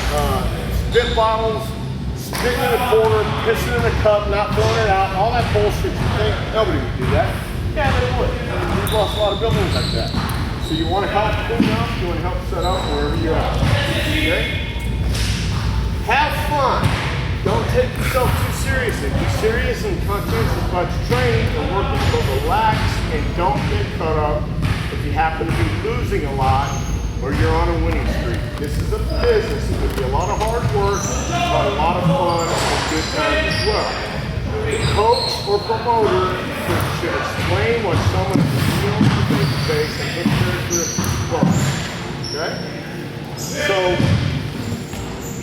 spit bottles, spitting in a corner, pissing in a cup, not throwing it out, all that bullshit you think. Nobody would do that. Yeah, they would. We've lost a lot of buildings like that. So you want to help clean up, you want to help set up wherever you're at. Okay? Have fun. Don't take yourself too seriously. Be serious and conscientious about your training and working, but relax and don't get caught up if you happen to be losing a lot or you're on a winning streak. This is a business. It will be a lot of hard work, but a lot of fun and good times as well. The coach or promoter should explain what someone is feeling face-to-face and what characteristics are. Okay? So,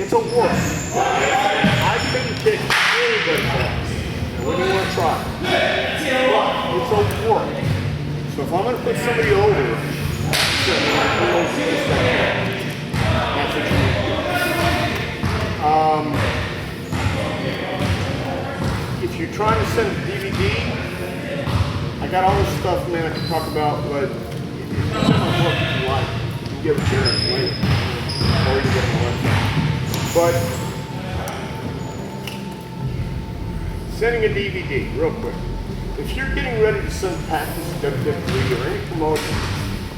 it's a work. I couldn't kick anybody's ass. I wouldn't want to try. But it's a work. So if I'm going to put somebody over, that's what you need to do. If you're trying to send a DVD, I got all this stuff, man, I can talk about, but if you send my book if you like, you can give it to Aaron later. Or you can get my website. But sending a DVD, real quick. If you're getting ready to send a package to WWE or any promotion,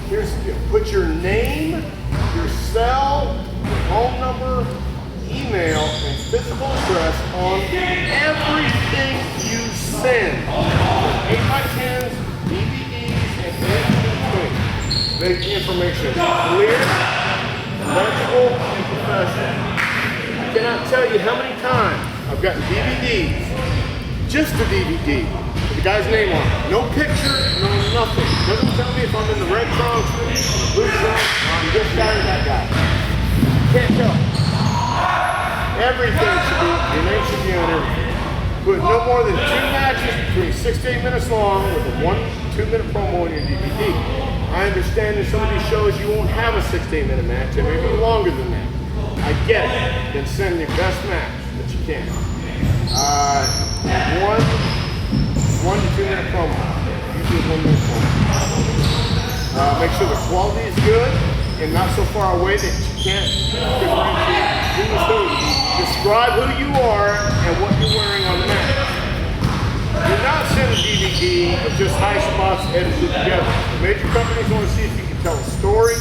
here's the deal. Put your name, your cell, your phone number, email, and physical address on everything you send. 8x10s, DVDs, and anything. Make the information clear, legible, and professional. I cannot tell you how many times I've gotten DVDs, just a DVD, with the guy's name on it. No picture, no nothing. Doesn't tell me if I'm in the red trunks, the blue trunks, I'm this guy or that guy. Can't tell. Everything should be, your name should be on everything. Put no more than 2 matches between 6 to 8 minutes long with a 1-2 minute promo on your DVD. I understand in some of these shows you won't have a 6 to 8 minute match, it may be longer than that. I get it. Then send your best match that you can. 1 to 2 minute promo. Usually 1 minute promo. Make sure the quality is good and not so far away that you can't differentiate who's who. Describe who you are and what you're wearing on the match. Do not send a DVD of just high spots edited together. Major companies want to see if you can tell a story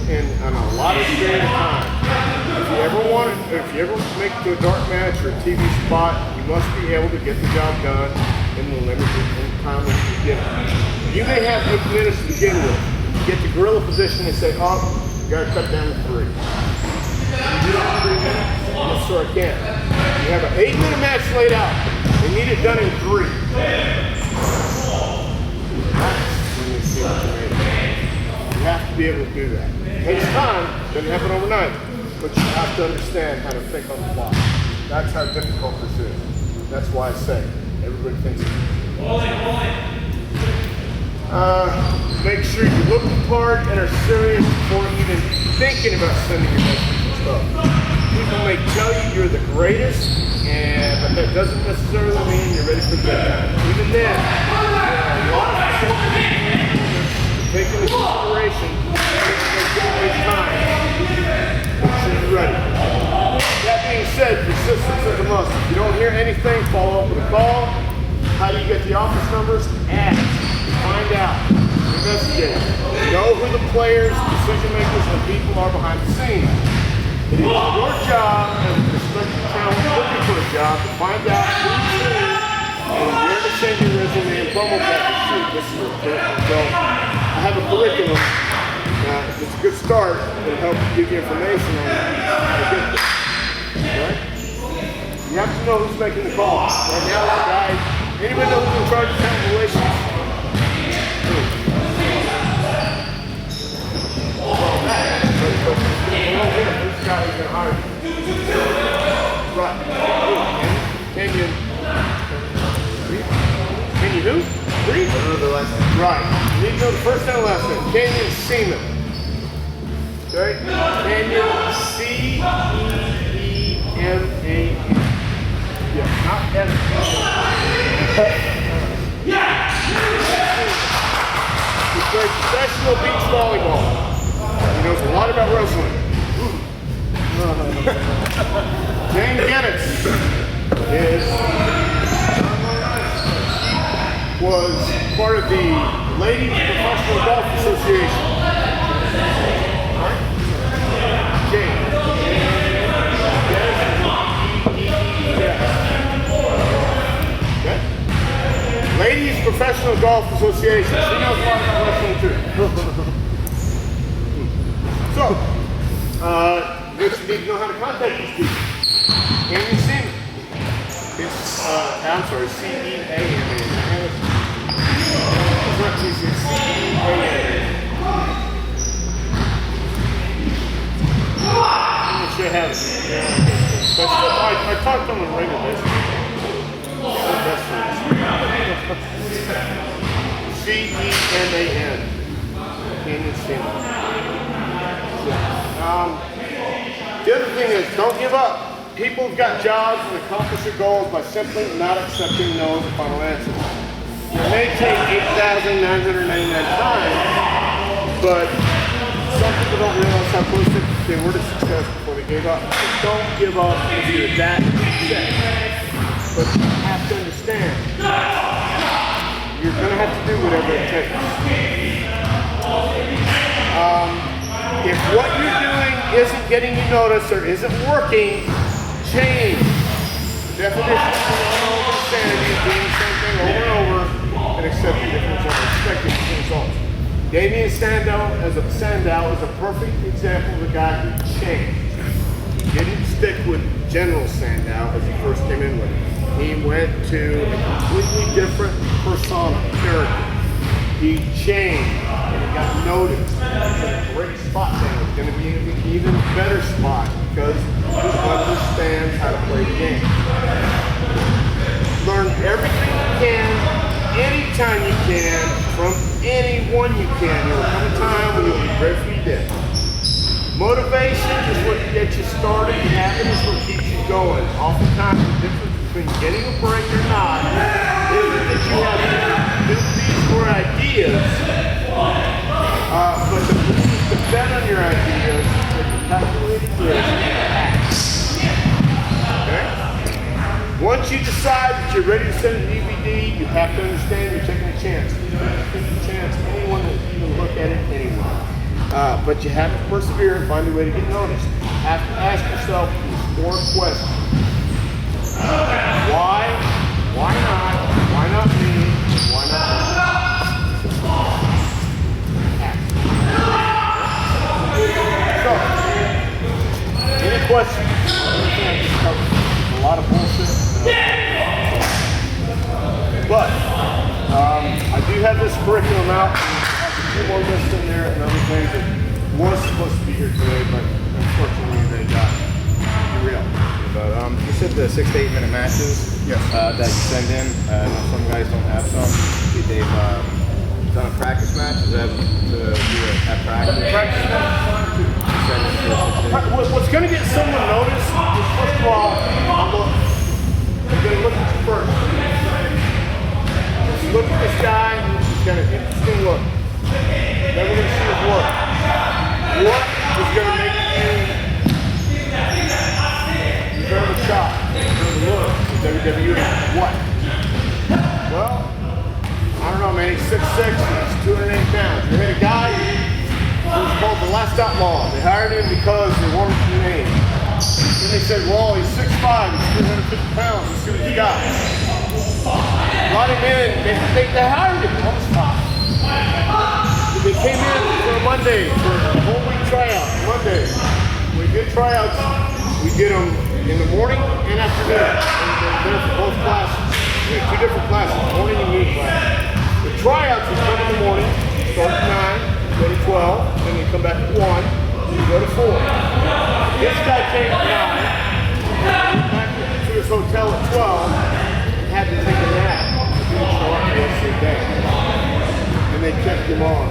in a lot of period of time. If you ever make it to a dark match or a TV spot, you must be able to get the job done in the limited time that you get. You may have 8 minutes to begin with. You get the gorilla position and say, oh, you got to cut down to 3. You do it in 3 minutes? Yes, sir, I can. You have an 8-minute match laid out. They need it done in 3. You have to be able to do that. It takes time, doesn't happen overnight, but you have to understand how to think on the fly. That's how difficult this is. That's why I say everybody thinks it's easy. Make sure you look the part and are serious before even thinking about sending your message and stuff. People may tell you you're the greatest, but that doesn't necessarily mean you're ready for good time. Even then, there are a lot of people to take into consideration waste time. Make sure you're ready. That being said, persistence is a must. If you don't hear anything, follow up with a call. How do you get the office numbers? Ask. Find out. Investigate. Know who the players decision makers and people are behind the scenes. It is your job as a prospective talent looking for a job to find out who's who and where to send your resume and promo package to. This is a curriculum. So I have a curriculum. It's a good start. It'll help give you information on how to get there. Right? You have to know who's making the call. Right now, the guy, anybody know who's in charge of talent relations? This guy is going to hire you. Right. Can you who? Read? Right. You need to know the first and last name. Canyon Seaman. Okay? Canyon C-E-E-M-A-N. Yeah, not S. He's played professional beach volleyball. He knows a lot about wrestling. Jane Geddes was part of the Ladies Professional Golf Association. Jane. Okay. Ladies Professional Golf Association. She knows a lot about wrestling too. So, you need to know how to contact these people. Canyon Seaman. It's, I'm sorry, C-E-A-M-A. It's not C-E-A-M-A. I'm not sure I have it. But I talk to them on a regular basis. C-E-M-A-N. Canyon Seaman. The other thing is, don't give up. People have got jobs and accomplish their goals by simply not accepting no as a final answer. It may take 8,999 times, but some people don't realize how close they were to success before they gave up. So don't give up if you're that upset. But you have to understand, you're going to have to do whatever it takes. If what you're doing isn't getting you noticed or isn't working, change. The definition of insanity is doing the same thing over and over and accepting different results, expecting different results. Damien Sandow is a perfect example of a guy who changed. He didn't stick with General Sandow as he first came in with it. He went to a completely different persona, character. He changed and he got noticed. He's in a great spot now. He's going to be in an even better spot because he understands how to play the game. Learn everything you can, anytime you can, from anyone you can. There will come a time when you'll be grateful you did. Motivation is what gets you started. Happiness is what keeps you going. Oftentimes the difference between getting a break or not is that you have abilities or ideas, but the belief to bet on your ideas is a calculated risk to act. Okay? Once you decide that you're ready to send a DVD, you have to understand you're taking a chance. You don't take a chance, anyone will even look at it anyway. But you have to persevere and find a way to get noticed. You have to ask yourself these 4 questions. Why? Why not? Why not me? Why not me? So, any questions? A lot of bullshit. But, I do have this curriculum out. I have a few more lists in there and other things that was supposed to be here today, but unfortunately they got derailed. But you said the 6 to 8 minute matches that you send in. Some guys don't have some. They've done a practice match. Is that to do at practice? Practice match. What's going to get someone noticed is, first of all, I'm going to look at you first. Just look at this guy. He's got an interesting look. Then we're going to see his work. What is going to make you reserve a shot, reserve a look in WWE? What? Well, I don't know, man. He's 6'6", he's 208 pounds. You hit a guy who's called the last because they wanted the name. Then they said, well, he's 6'5", he's 350 pounds, let's see what he's got. Brought him in, they hired him on the spot. They came in for a Monday, for a whole week tryout, Monday. We did tryouts, we did them in the morning and afternoon. And they're for both classes. We had 2 different classes, morning and noon class. The tryouts would come in the morning, start at 9, go to 12, then they come back at 1, and go to 4. This guy came at 9, went back to his hotel at 12, and had to take a nap. He didn't show up the rest of the day. And they kept him on.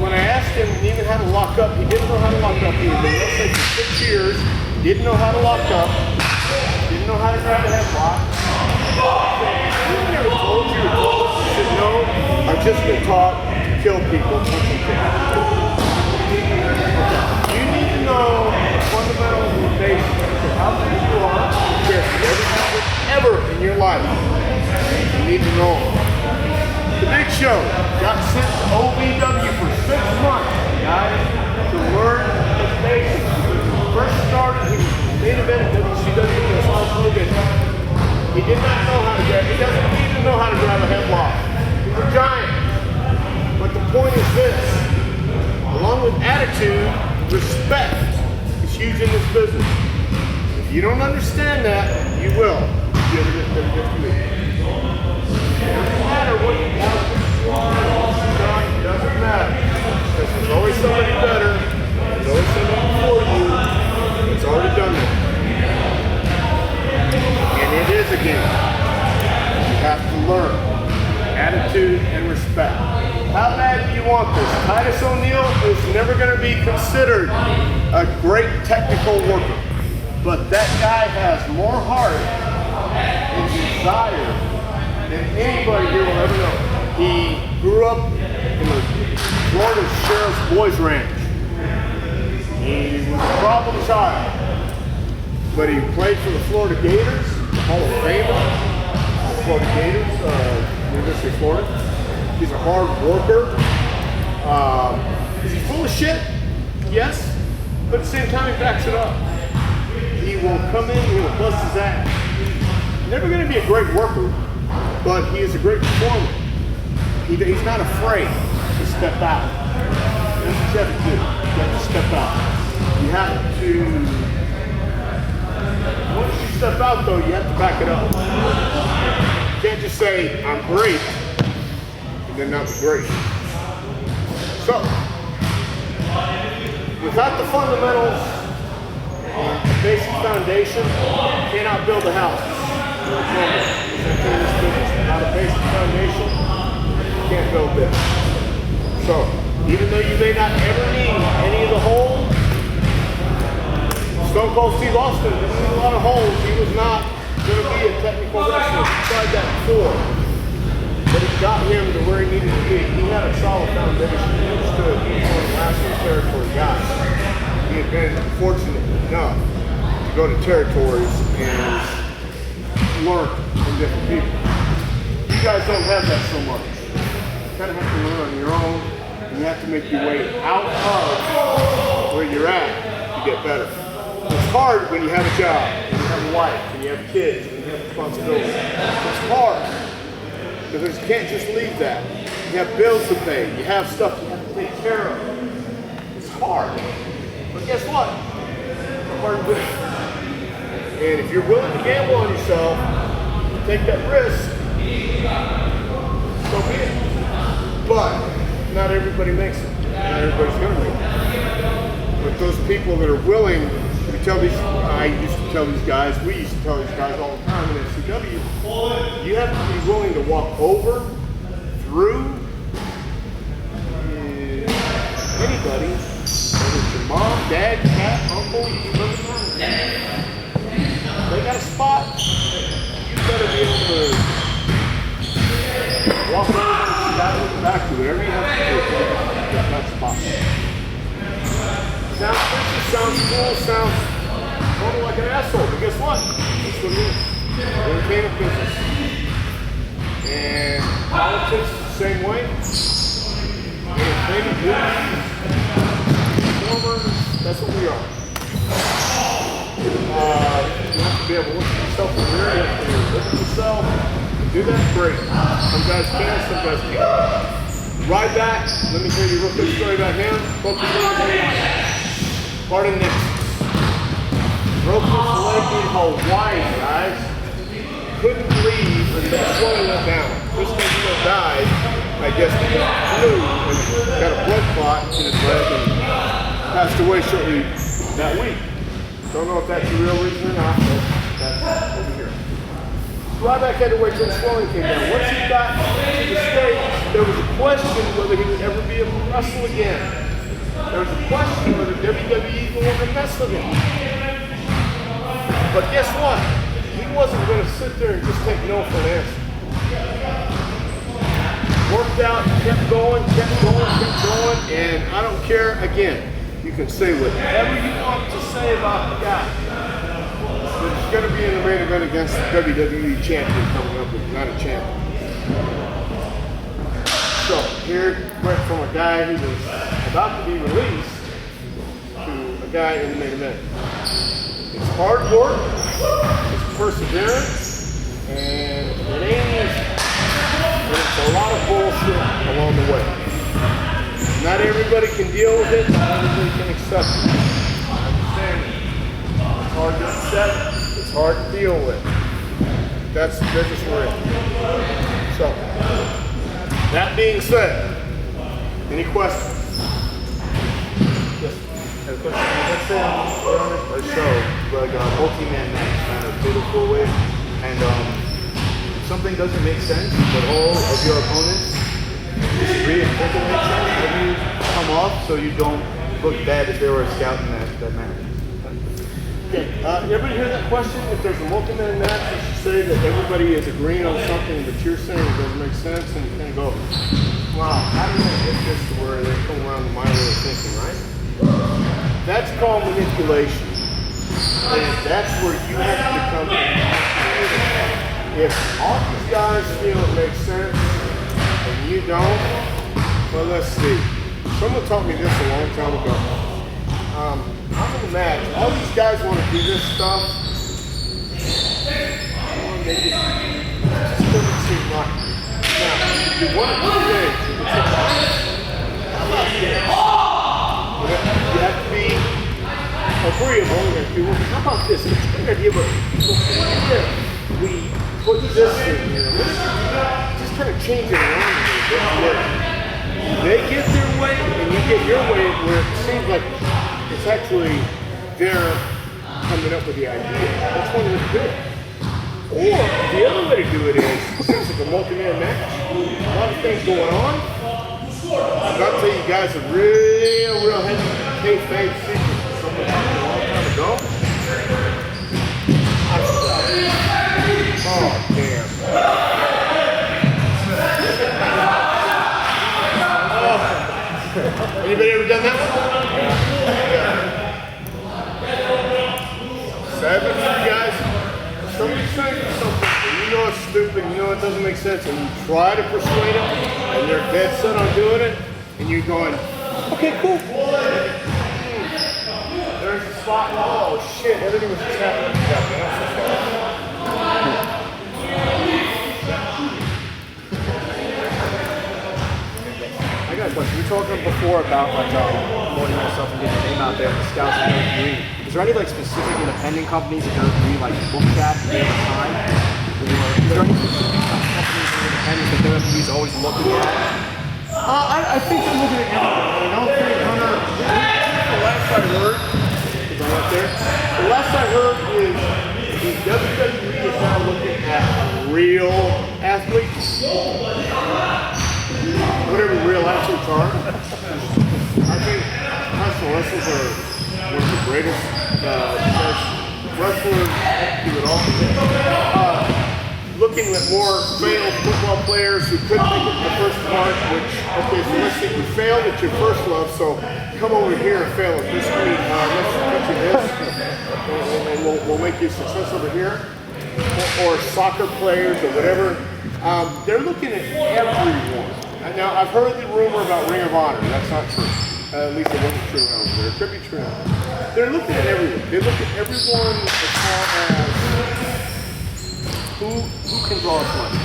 When I asked him even how to lock up, he didn't know how to lock up. He had been wrestling for 6 years, didn't know how to lock up, didn't know how to grab a headlock. He never told you. He said, no, I've just been taught to kill people. You need to know the fundamentals and the basics of how things you are, ever in your life. You need to know them. The Big Show got sent to OVW for 6 months, guys, to learn the basics. When he first started, he was main event at WCW against Hulk Hogan. He did not know how to grab. He doesn't need to know how to grab a headlock. He's a giant. But the point is this: along with attitude, respect is huge in this business. If you don't understand that, you will. You ever get WWE. It doesn't matter what you have, it doesn't matter. Because there's always somebody better, there's always somebody before you, it's already done that. And it is a game. You have to learn attitude and respect. How bad do you want this? Titus O'Neil is never going to be considered a great technical worker. But that guy has more heart and desire than anybody here will ever know. He grew up in the Florida Sheriff's Boys Ranch. He was a problem child, but he played for the Florida Gators, Hall of Famer, the Florida Gators, University of Florida. He's a hard worker. Is he full of shit? Yes, but at the same time he backs it up. He will come in, he will bust his ass. Never going to be a great worker, but he is a great performer. He's not afraid to step out. That's what you have to do. You have to step out. You have to, once you step out though, you have to back it up. You can't just say, I'm great, and then not be great. So, without the fundamentals and the basic foundation, you cannot build a house. Without a basic foundation, you can't build this. So, even though you may not ever need any of the holes, Stone Cold Steve Austin didn't need a lot of holes. He was not going to be a technical wrestler. He tried that before. But it got him to where he needed to be. He had a solid foundation. He understood. He was one of the last territory guys. He had been fortunate enough to go to territories and learn from different people. You guys don't have that so much. You kind of have to learn on your own, and you have to make your way out of where you're at to get better. It's hard when you have a job, when you have a wife, when you have kids, when you have responsibilities. It's hard because you can't just leave that. You have bills to pay. You have stuff you have to take care of. It's hard. But guess what? It's hard to do. And if you're willing to gamble on yourself, take that risk, so be it. But not everybody makes it. Not everybody's going to make it. But those people that are willing, I used to tell these guys, we used to tell these guys all the time in FCW, you have to be willing to walk over, through anybody, whether it's your mom, dad, cat, uncle, doesn't matter. They got a spot, you better be able to walk over and back to whatever you have to do to get that spot. Sounds vicious, sounds cool, sounds totally like an asshole, but guess what? That's what it is. We're entertainment business. And politics is the same way. And if Maybe performers, that's what we are. You have to be able to look at yourself in the mirror, you have to be able to look at yourself. Do that, great. Some guys can, some guys can't. Ride back, let me tell you a real quick story about him. Focus on Martin Nixon. Broke his leg in Hawaii, guys. Couldn't leave and the swelling went down. This man died, I guess, because of flu and got a blood clot in his leg and passed away shortly that week. Don't know if that's the real reason or not, but that's over here. Ryback had to wait till the swelling came down. Once he got to the States, there was a question whether he would ever be able to wrestle again. There was a question whether WWE would want to mess with him. But guess what? He wasn't going to sit there and just take no for an answer. Worked out, kept going, and I don't care. Again, you can say whatever you want to say about the guy. But he's going to be in the main event against the WWE champion coming up, with not a champion. So here went from a guy who was about to be released to a guy in the main event. It's hard work, it's perseverance, and it ain't easy. But it's a lot of bullshit along the way. Not everybody can deal with it, not everybody can accept it. I understand it. It's hard to accept, it's hard to deal with. That's the business we're in. So, that being said, any questions? Yes. Let's say we're on a show, like a multi-man match, kind of fatal four-way, and something doesn't make sense, but all of your opponents disagree and think it makes sense. How do you come off so you don't look bad if they were a scout in that match? Okay, everybody hear that question? If there's a multi-man match, you should say that everybody is agreeing on something, but you're saying it doesn't make sense, and you kind of go, wow, how do I get this to where they come around to my way of thinking, right? That's called manipulation. And that's where you have to come in. If all these guys feel it makes sense and you don't, well, let's see. Someone taught me this a long time ago. I'm in the match. All these guys want to do this stuff. They just doesn't seem right. Now, you want to do things. How about this? You have to be agreeable. You have to be, well, how about this? It's a good idea, but we put this in here. Just kind of change it around a little bit. They get their way, and you get your way where it seems like it's actually they're coming up with the idea. That's one way to do it. Or the other way to do it is, since it's a multi-man match, a lot of things going on. I've got to tell you guys a real heavy kayfabe secret. Someone told me a long time ago. Oh, damn. Oh. Anybody ever done that one? Yeah. Sadly for you guys, somebody's saying something, and you know it's stupid, you know it doesn't make sense, and you try to persuade them, and they're dead set on doing it, and you're going, okay, cool. There's a spot. Oh shit, everything was just happening. I got a question. You were talking before about like promoting yourself and getting your name out there and the scouts and WWE. Is there any like specific independent companies that WWE like looked at at the time? Is there any specific companies or independents that WWE is always looking at? I think they're looking at everything. I don't think Hunter. The last I heard, because I'm up there. The last I heard is the WWE is now looking at real athletes. Whatever real athletes are. I think professional wrestlers are one of the greatest wrestlers do it all. Looking at more failed football players who couldn't make it the first part, which, okay, so let's say you failed at your first love, so come over here and fail at this week. Let's teach you this, and we'll make you success over here. Or soccer players or whatever. They're looking at everyone. Now, I've heard the rumor about Ring of Honor. That's not true. At least it wasn't true when I was there. It could be true now. They're looking at everyone. They look at everyone as far as who can draw us money.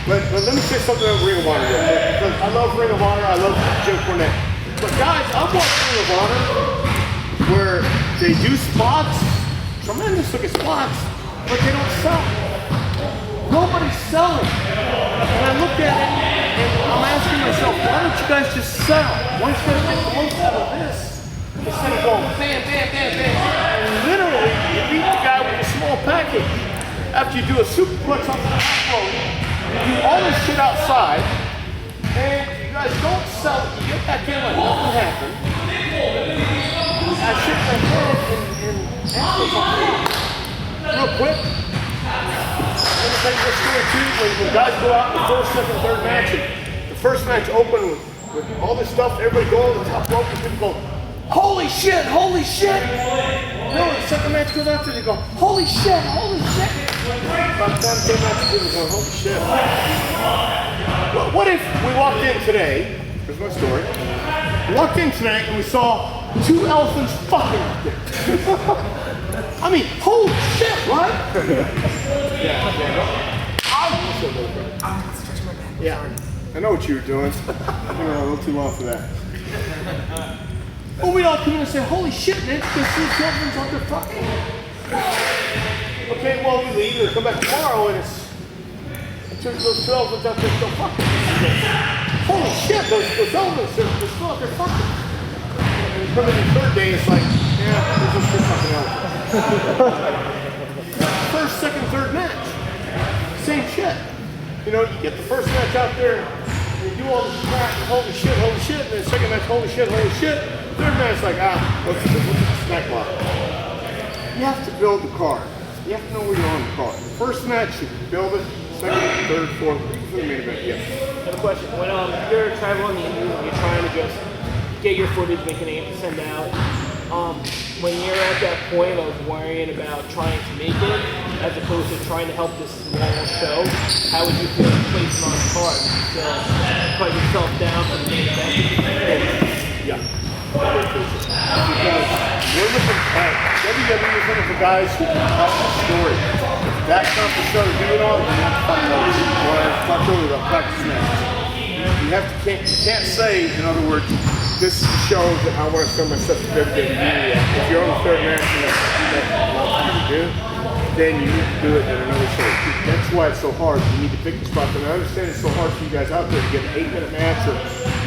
But let me say something about Ring of Honor real quick, because I love Ring of Honor. I love Jim Cornette. But guys, I've watched Ring of Honor where they do spots, tremendous looking spots, but they don't sell. Nobody's selling. And I looked at it and I'm asking myself, why don't you guys just sell? Why don't you guys make the most out of this? Instead of going bam, bam, bam, bam. And literally, you beat the guy with a small package. After you do a superplex off the top rope, you do all this shit outside, and you guys don't sell it. You get back in like nothing happened. I shook my head and asked myself, real quick. Everything that's going to when guys go out in the first, second, third match, and the first match open with all this stuff, everybody go on the top rope, and people go, holy shit, holy shit! No, the second match goes out there, they go, holy shit, holy shit! By the time the third match people going, holy shit. Well, what if we walked in today, here's my story, we walked in today and we saw 2 elephants fucking out there. I mean, holy shit, right? Yeah, I know what you were doing. I went a little too long for that. Well, we all come in and say, holy shit, man, there's 2 elephants out there fucking. Okay, well, we leave and come back tomorrow and it's those 2 elephants out there still fucking. Holy shit, those elephants, they're still out there fucking. And come in the third day, it's like, yeah, there's just 2 fucking elephants. First, second, third match. Same shit. You know, you get the first match out there, and you do all this crap, and holy shit, and then second match, holy shit. Third match, like, what's the snack bar? You have to build the card. You have to know where you're on the card. First match, you build it. Second, third, fourth, for the main event, yes. I have a question. When you're traveling the Indies and you're trying to just get your footage, make an aim to send out, when you're at that point of worrying about trying to make it, as opposed to trying to help this small show, how would you feel placing on the card? Would you put yourself down for the main event? Yeah. Because we're looking at WWE is looking for guys who can tell the story. That's not the show to do it all. You have to fuck those. Or talk earlier about practice matches. You can't say, in other words, this is the show that I want to send myself to WWE. If you're on the third match and that's what you want to do, then you need to do it at another show. That's why it's so hard. You need to pick the spot. And I understand it's so hard for you guys out there to get an 8-minute match, or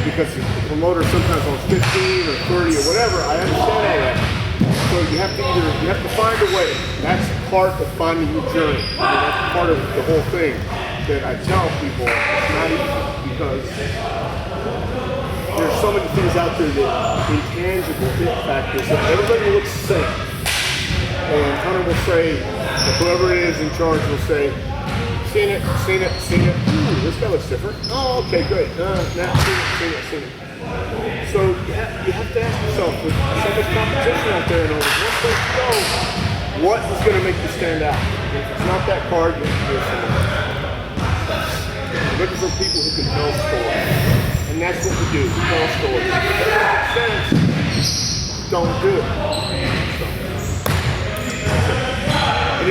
because the promoter sometimes wants 15 or 30 or whatever. I understand all that. So you have to find a way. That's part of finding your journey. I mean, that's part of the whole thing that I tell people. It's not easy because there's so many things out there that intangible hit factors that everybody looks the same. And Hunter will say, or whoever it is in charge will say, seen it. Ooh, this guy looks different. Oh, okay, great. Seen it. So you have to ask yourself, with so much competition out there and only one place to go, what is going to make you stand out? If it's not that card, you have to do something else. You're looking for people who can tell stories. And that's what we do. We tell stories. If it doesn't make sense, don't do it.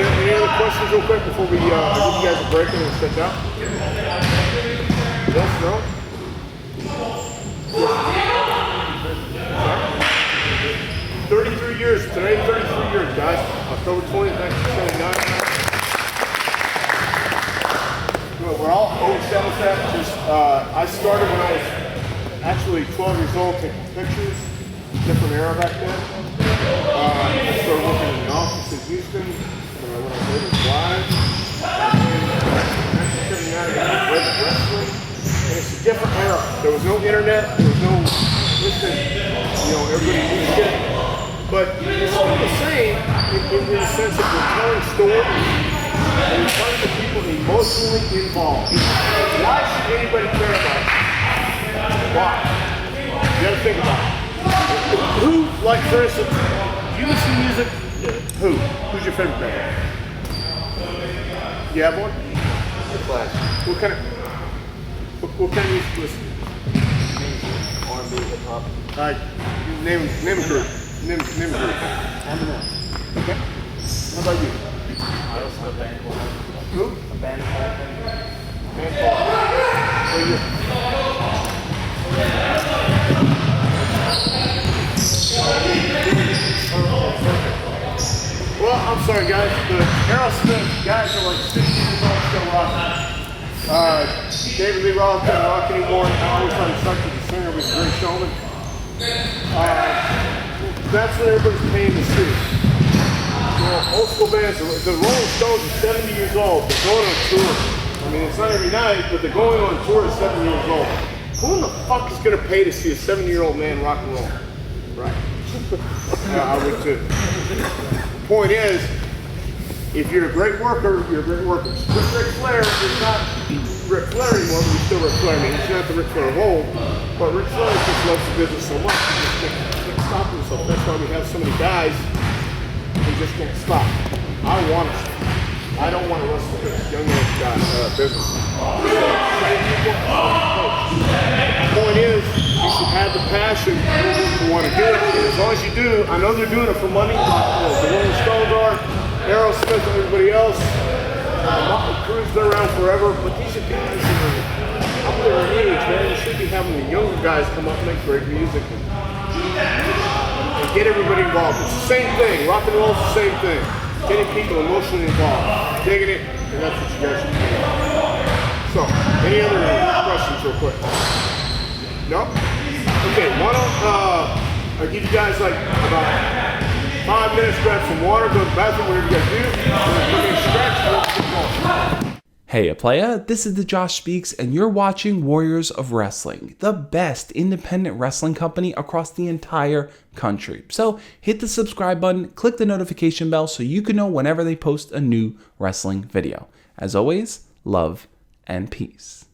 Any other questions real quick before we give you guys a break and we'll stretch out? Yes, no? 33 years. Today, 33 years, guys. October 20th, 1979. We're all old shadow just I started when I was actually 12 years old taking pictures. Different era back then. I started working in the office in Houston when I was live. In 1979, I got into wrestling. And it's a different era. There was no internet. There was no instant, everybody knew shit. But it's still the same in the sense that you're telling stories and you're trying to get people emotionally involved. Why should anybody care about it? Why? You gotta think about it. Who, like for instance, you listen to music? Who? Who's your favorite band? You have one? The Clash. What kind of? What kind of music you listen to? R&B, hip hop. All right, name a group. Name a group. Okay. How about you? I listen to a band called Who? A band called Band called. What are you? Well, I'm sorry, guys. The Aerosmith guys are like 60 years old still rocking. David Lee Roth doesn't rock anymore. I always thought he sucked as a singer, was a great showman. That's what everybody's paying to see. Well, old school bands, the Rolling Stones are 70 years old. They're going on tour. I mean, it's not every night, but they're going on tour at 70 years old. Who in the fuck is going to pay to see a 70-year-old man rock and roll? Right. I would too. The point is, if you're a great worker, you're a great worker. Ric Flair is not Ric Flair anymore, but he's still Ric Flair. I mean, he's not the Ric Flair of old, but Ric Flair just loves the business so much, he just can't stop himself. That's why we have so many guys who just can't stop. I want to stop. I don't want to wrestle this young man's business. The point is, you should have the passion to want to do it. And as long as you do, I know they're doing it for money. The Rolling Stones are, Aerosmith, and everybody else. Crew's been around forever, but these are guys that are up there in age, man. You should be having the younger guys come up and make great music and get everybody involved. It's the same thing. Rock and roll is the same thing. Getting people emotionally involved, digging it, and that's what you guys should do. So, any other questions real quick? No? Okay, why don't I give you guys like about 5 minutes, grab some water, go to the bathroom, whatever you guys do, and then come in, stretch, and let's get going. Hey, playa, this is the Josh Speaks, and you're watching Warriors of Wrestling, the best independent wrestling company across the entire country. So hit the subscribe button, click the notification bell so you can know whenever they post a new wrestling video. As always, love and peace.